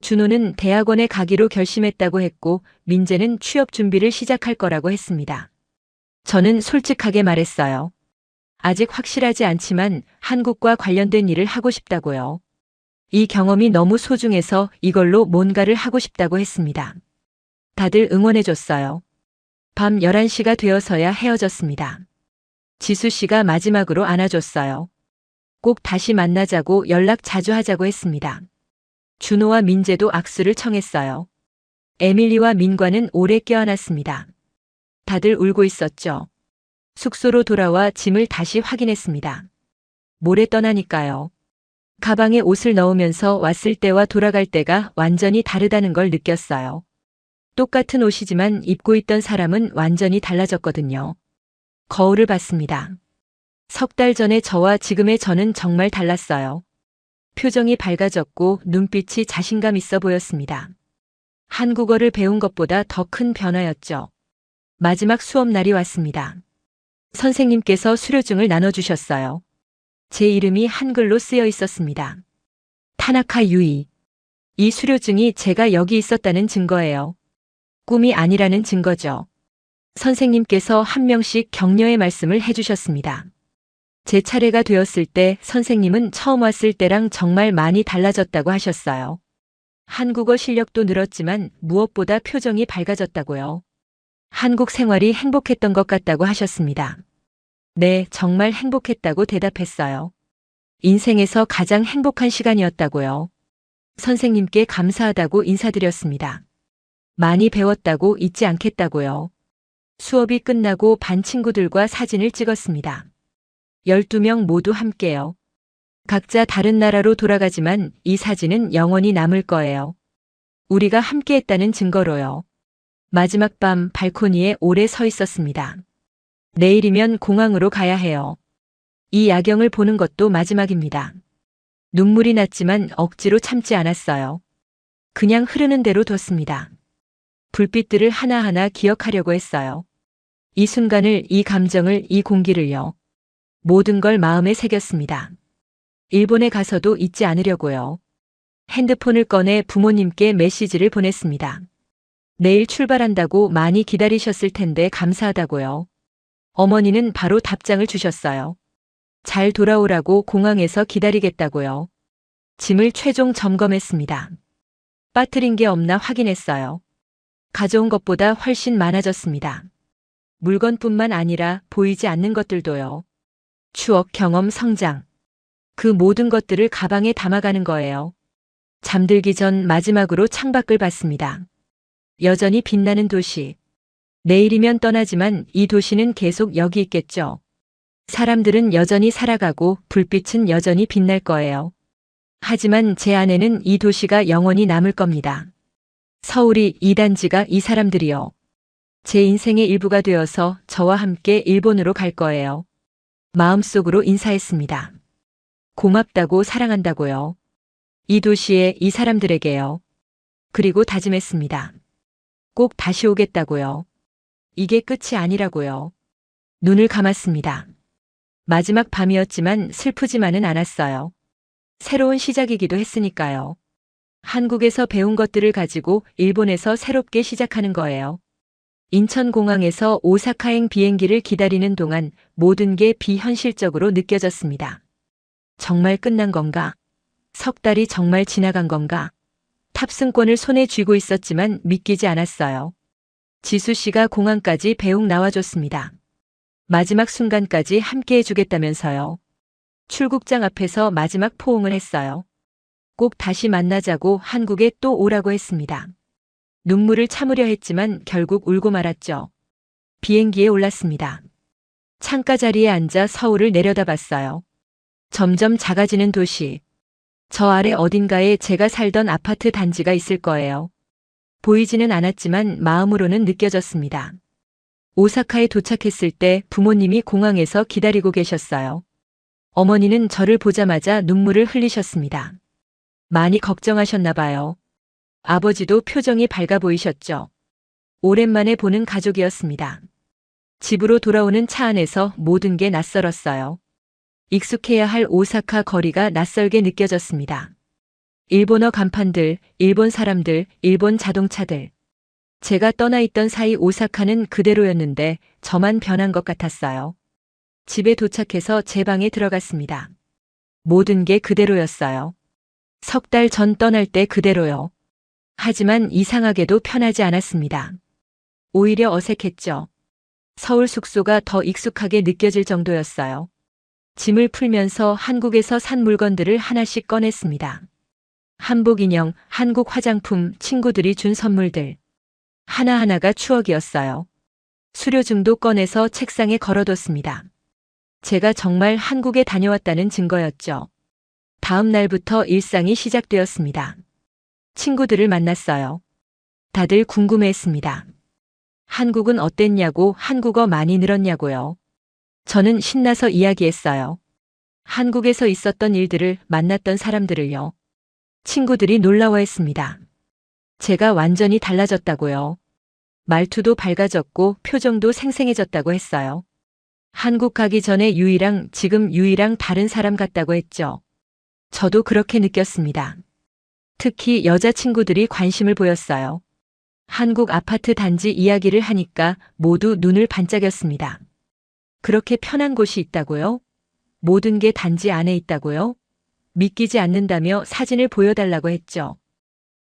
준호는 대학원에 가기로 결심했다고 했고 민재는 취업 준비를 시작할 거라고 했습니다. 저는 솔직하게 말했어요. 아직 확실하지 않지만 한국과 관련된 일을 하고 싶다고요. 이 경험이 너무 소중해서 이걸로 뭔가를 하고 싶다고 했습니다. 다들 응원해줬어요. 밤 11시가 되어서야 헤어졌습니다. 지수 씨가 마지막으로 안아줬어요. 꼭 다시 만나자고 연락 자주 하자고 했습니다. 준호와 민재도 악수를 청했어요. 에밀리와 민과는 오래 껴안았습니다. 다들 울고 있었죠. 숙소로 돌아와 짐을 다시 확인했습니다. 모레 떠나니까요. 가방에 옷을 넣으면서 왔을 때와 돌아갈 때가 완전히 다르다는 걸 느꼈어요. 똑같은 옷이지만 입고 있던 사람은 완전히 달라졌거든요. 거울을 봤습니다. 3달 전에 저와 지금의 저는 정말 달랐어요. 표정이 밝아졌고 눈빛이 자신감 있어 보였습니다. 한국어를 배운 것보다 더 큰 변화였죠. 마지막 수업 날이 왔습니다. 선생님께서 수료증을 나눠주셨어요. 제 이름이 한글로 쓰여 있었습니다. 타나카 유이. 이 수료증이 제가 여기 있었다는 증거예요. 꿈이 아니라는 증거죠. 선생님께서 한 명씩 격려의 말씀을 해주셨습니다. 제 차례가 되었을 때 선생님은 처음 왔을 때랑 정말 많이 달라졌다고 하셨어요. 한국어 실력도 늘었지만 무엇보다 표정이 밝아졌다고요. 한국 생활이 행복했던 것 같다고 하셨습니다. 네, 정말 행복했다고 대답했어요. 인생에서 가장 행복한 시간이었다고요. 선생님께 감사하다고 인사드렸습니다. 많이 배웠다고 잊지 않겠다고요. 수업이 끝나고 반 친구들과 사진을 찍었습니다. 12명 모두 함께요. 각자 다른 나라로 돌아가지만 이 사진은 영원히 남을 거예요. 우리가 함께했다는 증거로요. 마지막 밤 발코니에 오래 서 있었습니다. 내일이면 공항으로 가야 해요. 이 야경을 보는 것도 마지막입니다. 눈물이 났지만 억지로 참지 않았어요. 그냥 흐르는 대로 뒀습니다. 불빛들을 하나하나 기억하려고 했어요. 이 순간을, 이 감정을, 이 공기를요. 모든 걸 마음에 새겼습니다. 일본에 가서도 잊지 않으려고요. 핸드폰을 꺼내 부모님께 메시지를 보냈습니다. 내일 출발한다고 많이 기다리셨을 텐데 감사하다고요. 어머니는 바로 답장을 주셨어요. 잘 돌아오라고 공항에서 기다리겠다고요. 짐을 최종 점검했습니다. 빠뜨린 게 없나 확인했어요. 가져온 것보다 훨씬 많아졌습니다. 물건뿐만 아니라 보이지 않는 것들도요. 추억, 경험, 성장. 그 모든 것들을 가방에 담아가는 거예요. 잠들기 전 마지막으로 창밖을 봤습니다. 여전히 빛나는 도시. 내일이면 떠나지만 이 도시는 계속 여기 있겠죠. 사람들은 여전히 살아가고 불빛은 여전히 빛날 거예요. 하지만 제 안에는 이 도시가 영원히 남을 겁니다. 서울이, 이 단지가, 이 사람들이요. 제 인생의 일부가 되어서 저와 함께 일본으로 갈 거예요. 마음속으로 인사했습니다. 고맙다고, 사랑한다고요. 이 도시에, 이 사람들에게요. 그리고 다짐했습니다. 꼭 다시 오겠다고요. 이게 끝이 아니라고요. 눈을 감았습니다. 마지막 밤이었지만 슬프지만은 않았어요. 새로운 시작이기도 했으니까요. 한국에서 배운 것들을 가지고 일본에서 새롭게 시작하는 거예요. 인천공항에서 오사카행 비행기를 기다리는 동안 모든 게 비현실적으로 느껴졌습니다. 정말 끝난 건가? 3달이 정말 지나간 건가? 탑승권을 손에 쥐고 있었지만 믿기지 않았어요. 지수 씨가 공항까지 배웅 나와줬습니다. 마지막 순간까지 함께 해주겠다면서요. 출국장 앞에서 마지막 포옹을 했어요. 꼭 다시 만나자고 한국에 또 오라고 했습니다. 눈물을 참으려 했지만 결국 울고 말았죠. 비행기에 올랐습니다. 창가 자리에 앉아 서울을 내려다봤어요. 점점 작아지는 도시. 저 아래 어딘가에 제가 살던 아파트 단지가 있을 거예요. 보이지는 않았지만 마음으로는 느껴졌습니다. 오사카에 도착했을 때 부모님이 공항에서 기다리고 계셨어요. 어머니는 저를 보자마자 눈물을 흘리셨습니다. 많이 걱정하셨나 봐요. 아버지도 표정이 밝아 보이셨죠. 오랜만에 보는 가족이었습니다. 집으로 돌아오는 차 안에서 모든 게 낯설었어요. 익숙해야 할 오사카 거리가 낯설게 느껴졌습니다. 일본어 간판들, 일본 사람들, 일본 자동차들. 제가 떠나 있던 사이 오사카는 그대로였는데 저만 변한 것 같았어요. 집에 도착해서 제 방에 들어갔습니다. 모든 게 그대로였어요. 석 달 전 떠날 때 그대로요. 하지만 이상하게도 편하지 않았습니다. 오히려 어색했죠. 서울 숙소가 더 익숙하게 느껴질 정도였어요. 짐을 풀면서 한국에서 산 물건들을 하나씩 꺼냈습니다. 한복 인형, 한국 화장품, 친구들이 준 선물들. 하나하나가 추억이었어요. 수료증도 꺼내서 책상에 걸어뒀습니다. 제가 정말 한국에 다녀왔다는 증거였죠. 다음 날부터 일상이 시작되었습니다. 친구들을 만났어요. 다들 궁금해했습니다. 한국은 어땠냐고, 한국어 많이 늘었냐고요. 저는 신나서 이야기했어요. 한국에서 있었던 일들을, 만났던 사람들을요. 친구들이 놀라워했습니다. 제가 완전히 달라졌다고요. 말투도 밝아졌고 표정도 생생해졌다고 했어요. 한국 가기 전에 유이랑 지금 유이랑 다른 사람 같다고 했죠. 저도 그렇게 느꼈습니다. 특히 여자친구들이 관심을 보였어요. 한국 아파트 단지 이야기를 하니까 모두 눈을 반짝였습니다. 그렇게 편한 곳이 있다고요? 모든 게 단지 안에 있다고요? 믿기지 않는다며 사진을 보여달라고 했죠.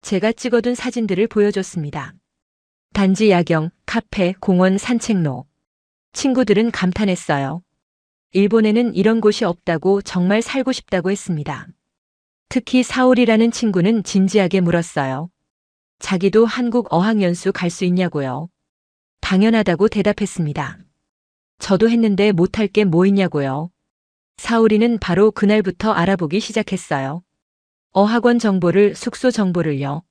제가 찍어둔 사진들을 보여줬습니다. 단지 야경, 카페, 공원, 산책로. 친구들은 감탄했어요. 일본에는 이런 곳이 없다고, 정말 살고 싶다고 했습니다. 특히 사울이라는 친구는 진지하게 물었어요. 자기도 한국 어학연수 갈 수 있냐고요. 당연하다고 대답했습니다. 저도 했는데 못할 게 뭐 있냐고요. 사울이는 바로 그날부터 알아보기 시작했어요. 어학원 정보를, 숙소 정보를요.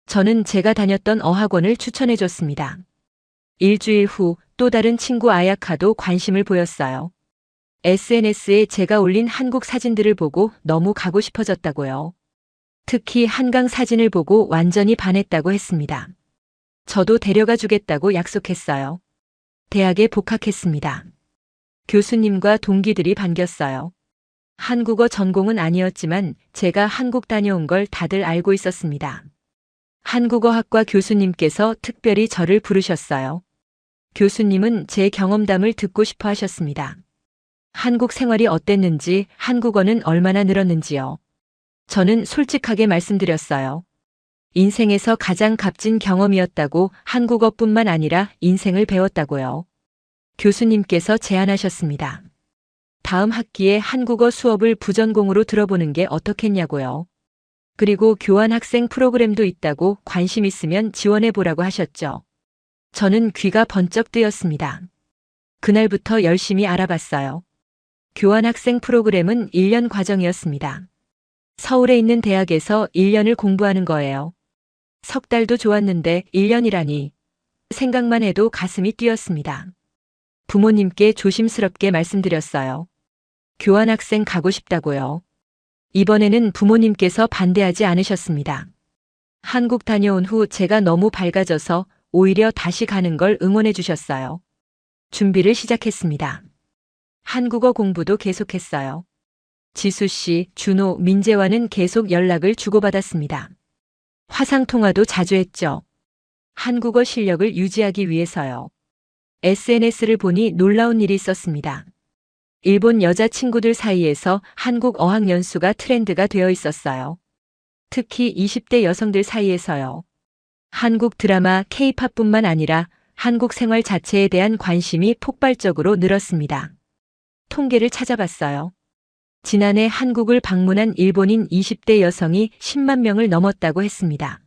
저는 제가 다녔던 어학원을 추천해줬습니다. 일주일 후 또 다른 친구 아야카도 관심을 보였어요. SNS에 제가 올린 한국 사진들을 보고 너무 가고 싶어졌다고요. 특히 한강 사진을 보고 완전히 반했다고 했습니다. 저도 데려가 주겠다고 약속했어요. 대학에 복학했습니다. 교수님과 동기들이 반겼어요. 한국어 전공은 아니었지만 제가 한국 다녀온 걸 다들 알고 있었습니다. 한국어학과 교수님께서 특별히 저를 부르셨어요. 교수님은 제 경험담을 듣고 싶어 하셨습니다. 한국 생활이 어땠는지, 한국어는 얼마나 늘었는지요. 저는 솔직하게 말씀드렸어요. 인생에서 가장 값진 경험이었다고, 한국어뿐만 아니라 인생을 배웠다고요. 교수님께서 제안하셨습니다. 다음 학기에 한국어 수업을 부전공으로 들어보는 게 어떻겠냐고요. 그리고 교환학생 프로그램도 있다고, 관심 있으면 지원해보라고 하셨죠. 저는 귀가 번쩍 뜨였습니다. 그날부터 열심히 알아봤어요. 교환학생 프로그램은 1년 과정이었습니다. 서울에 있는 대학에서 1년을 공부하는 거예요. 석 달도 좋았는데 1년이라니. 생각만 해도 가슴이 뛰었습니다. 부모님께 조심스럽게 말씀드렸어요. 교환학생 가고 싶다고요. 이번에는 부모님께서 반대하지 않으셨습니다. 한국 다녀온 후 제가 너무 밝아져서 오히려 다시 가는 걸 응원해 주셨어요. 준비를 시작했습니다. 한국어 공부도 계속했어요. 지수 씨, 준호, 민재와는 계속 연락을 주고받았습니다. 화상통화도 자주 했죠. 한국어 실력을 유지하기 위해서요. SNS를 보니 놀라운 일이 있었습니다. 일본 여자친구들 사이에서 한국 어학연수가 트렌드가 되어 있었어요. 특히 20대 여성들 사이에서요. 한국 드라마, K-팝뿐만 아니라 한국 생활 자체에 대한 관심이 폭발적으로 늘었습니다. 통계를 찾아봤어요. 지난해 한국을 방문한 일본인 20대 여성이 10만 명을 넘었다고 했습니다.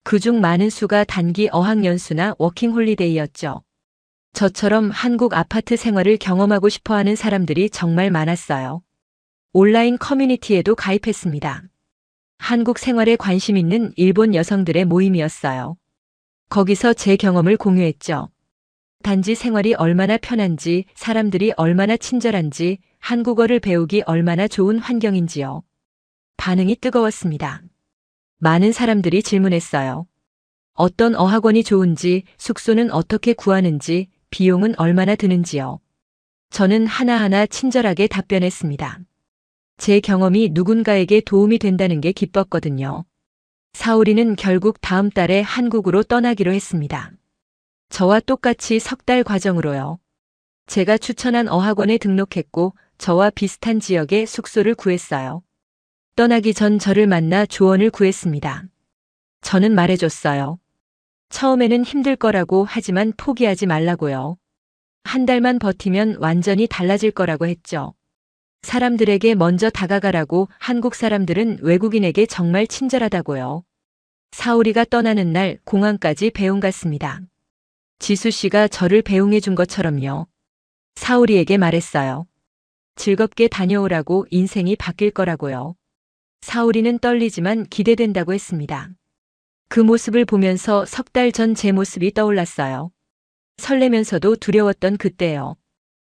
그중 많은 수가 단기 어학연수나 워킹홀리데이였죠. 저처럼 한국 아파트 생활을 경험하고 싶어하는 사람들이 정말 많았어요. 온라인 커뮤니티에도 가입했습니다. 한국 생활에 관심 있는 일본 여성들의 모임이었어요. 거기서 제 경험을 공유했죠. 단지 생활이 얼마나 편한지, 사람들이 얼마나 친절한지, 한국어를 배우기 얼마나 좋은 환경인지요. 반응이 뜨거웠습니다. 많은 사람들이 질문했어요. 어떤 어학원이 좋은지, 숙소는 어떻게 구하는지, 비용은 얼마나 드는지요. 저는 하나하나 친절하게 답변했습니다. 제 경험이 누군가에게 도움이 된다는 게 기뻤거든요. 사오리는 결국 다음 달에 한국으로 떠나기로 했습니다. 저와 똑같이 석 달 과정으로요. 제가 추천한 어학원에 등록했고 저와 비슷한 지역에 숙소를 구했어요. 떠나기 전 저를 만나 조언을 구했습니다. 저는 말해줬어요. 처음에는 힘들 거라고 하지만 포기하지 말라고요. 한 달만 버티면 완전히 달라질 거라고 했죠. 사람들에게 먼저 다가가라고. 한국 사람들은 외국인에게 정말 친절하다고요. 사오리가 떠나는 날 공항까지 배웅 갔습니다. 지수 씨가 저를 배웅해 준 것처럼요. 사오리에게 말했어요. 즐겁게 다녀오라고. 인생이 바뀔 거라고요. 사오리는 떨리지만 기대된다고 했습니다. 그 모습을 보면서 석 달 전 제 모습이 떠올랐어요. 설레면서도 두려웠던 그때요.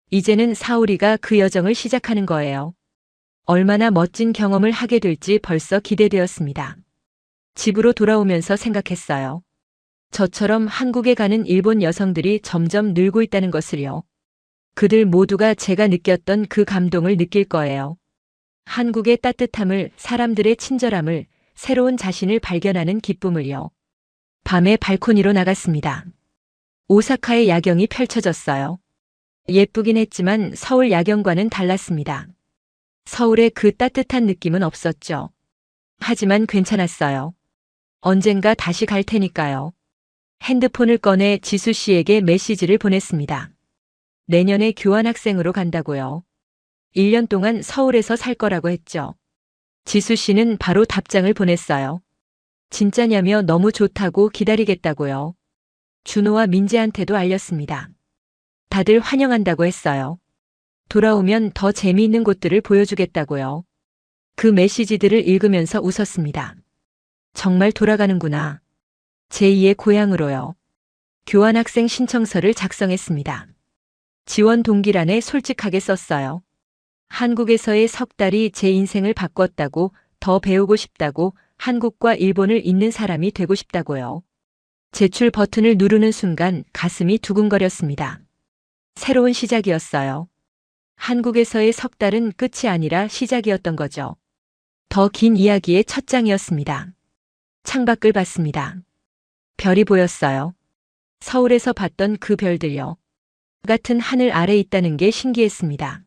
이제는 사오리가 그 여정을 시작하는 거예요. 얼마나 멋진 경험을 하게 될지 벌써 기대되었습니다. 집으로 돌아오면서 생각했어요. 저처럼 한국에 가는 일본 여성들이 점점 늘고 있다는 것을요. 그들 모두가 제가 느꼈던 그 감동을 느낄 거예요. 한국의 따뜻함을, 사람들의 친절함을, 새로운 자신을 발견하는 기쁨을요. 밤에 발코니로 나갔습니다. 오사카의 야경이 펼쳐졌어요. 예쁘긴 했지만 서울 야경과는 달랐습니다. 서울의 그 따뜻한 느낌은 없었죠. 하지만 괜찮았어요. 언젠가 다시 갈 테니까요. 핸드폰을 꺼내 지수 씨에게 메시지를 보냈습니다. 내년에 교환학생으로 간다고요. 1년 동안 서울에서 살 거라고 했죠. 지수 씨는 바로 답장을 보냈어요. 진짜냐며 너무 좋다고 기다리겠다고요. 준호와 민재한테도 알렸습니다. 다들 환영한다고 했어요. 돌아오면 더 재미있는 곳들을 보여주겠다고요. 그 메시지들을 읽으면서 웃었습니다. 정말 돌아가는구나. 제2의 고향으로요. 교환학생 신청서를 작성했습니다. 지원 동기란에 솔직하게 썼어요. 한국에서의 석 달이 제 인생을 바꿨다고, 더 배우고 싶다고, 한국과 일본을 잇는 사람이 되고 싶다고요. 제출 버튼을 누르는 순간 가슴이 두근거렸습니다. 새로운 시작이었어요. 한국에서의 석 달은 끝이 아니라 시작이었던 거죠. 더 긴 이야기의 첫 장이었습니다. 창밖을 봤습니다. 별이 보였어요. 서울에서 봤던 그 별들요. 같은 하늘 아래 있다는 게 신기했습니다.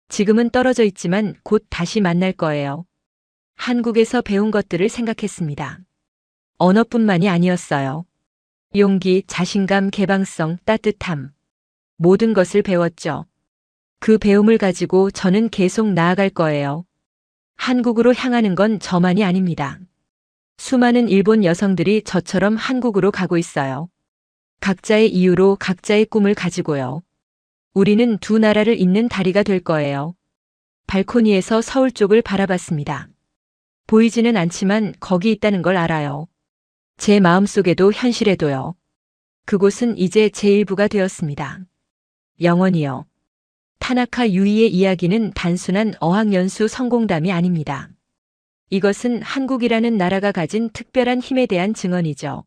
지금은 떨어져 있지만 곧 다시 만날 거예요. 한국에서 배운 것들을 생각했습니다. 언어뿐만이 아니었어요. 용기, 자신감, 개방성, 따뜻함. 모든 것을 배웠죠. 그 배움을 가지고 저는 계속 나아갈 거예요. 한국으로 향하는 건 저만이 아닙니다. 수많은 일본 여성들이 저처럼 한국으로 가고 있어요. 각자의 이유로 각자의 꿈을 가지고요. 우리는 두 나라를 잇는 다리가 될 거예요. 발코니에서 서울 쪽을 바라봤습니다. 보이지는 않지만 거기 있다는 걸 알아요. 제 마음속에도 현실에도요. 그곳은 이제 제 일부가 되었습니다. 영원히요. 타나카 유이의 이야기는 단순한 어학연수 성공담이 아닙니다. 이것은 한국이라는 나라가 가진 특별한 힘에 대한 증언이죠.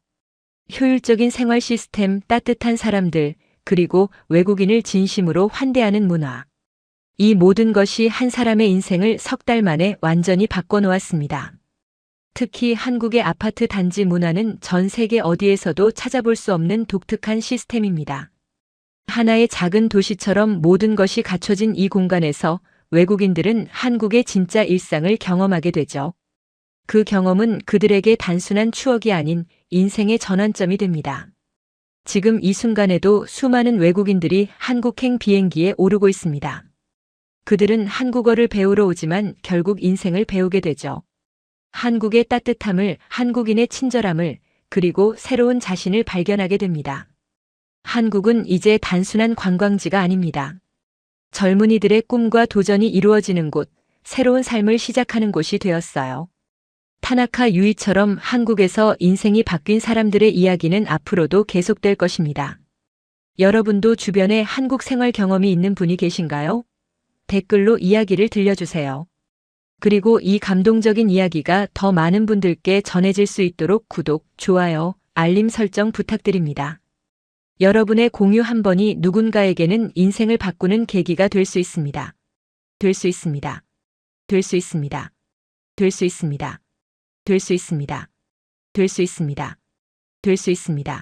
효율적인 생활 시스템, 따뜻한 사람들, 그리고 외국인을 진심으로 환대하는 문화. 이 모든 것이 한 사람의 인생을 석 달 만에 완전히 바꿔놓았습니다. 특히 한국의 아파트 단지 문화는 전 세계 어디에서도 찾아볼 수 없는 독특한 시스템입니다. 하나의 작은 도시처럼 모든 것이 갖춰진 이 공간에서 외국인들은 한국의 진짜 일상을 경험하게 되죠. 그 경험은 그들에게 단순한 추억이 아닌 인생의 전환점이 됩니다. 지금 이 순간에도 수많은 외국인들이 한국행 비행기에 오르고 있습니다. 그들은 한국어를 배우러 오지만 결국 인생을 배우게 되죠. 한국의 따뜻함을, 한국인의 친절함을, 그리고 새로운 자신을 발견하게 됩니다. 한국은 이제 단순한 관광지가 아닙니다. 젊은이들의 꿈과 도전이 이루어지는 곳, 새로운 삶을 시작하는 곳이 되었어요. 타나카 유이처럼 한국에서 인생이 바뀐 사람들의 이야기는 앞으로도 계속될 것입니다. 여러분도 주변에 한국 생활 경험이 있는 분이 계신가요? 댓글로 이야기를 들려주세요. 그리고 이 감동적인 이야기가 더 많은 분들께 전해질 수 있도록 구독, 좋아요, 알림 설정 부탁드립니다. 여러분의 공유 한 번이 누군가에게는 인생을 바꾸는 계기가 될 수 있습니다. 될 수 있습니다. 될 수 있습니다. 될 수 있습니다. 될 수 있습니다. 될 수 있습니다. 될 수 있습니다.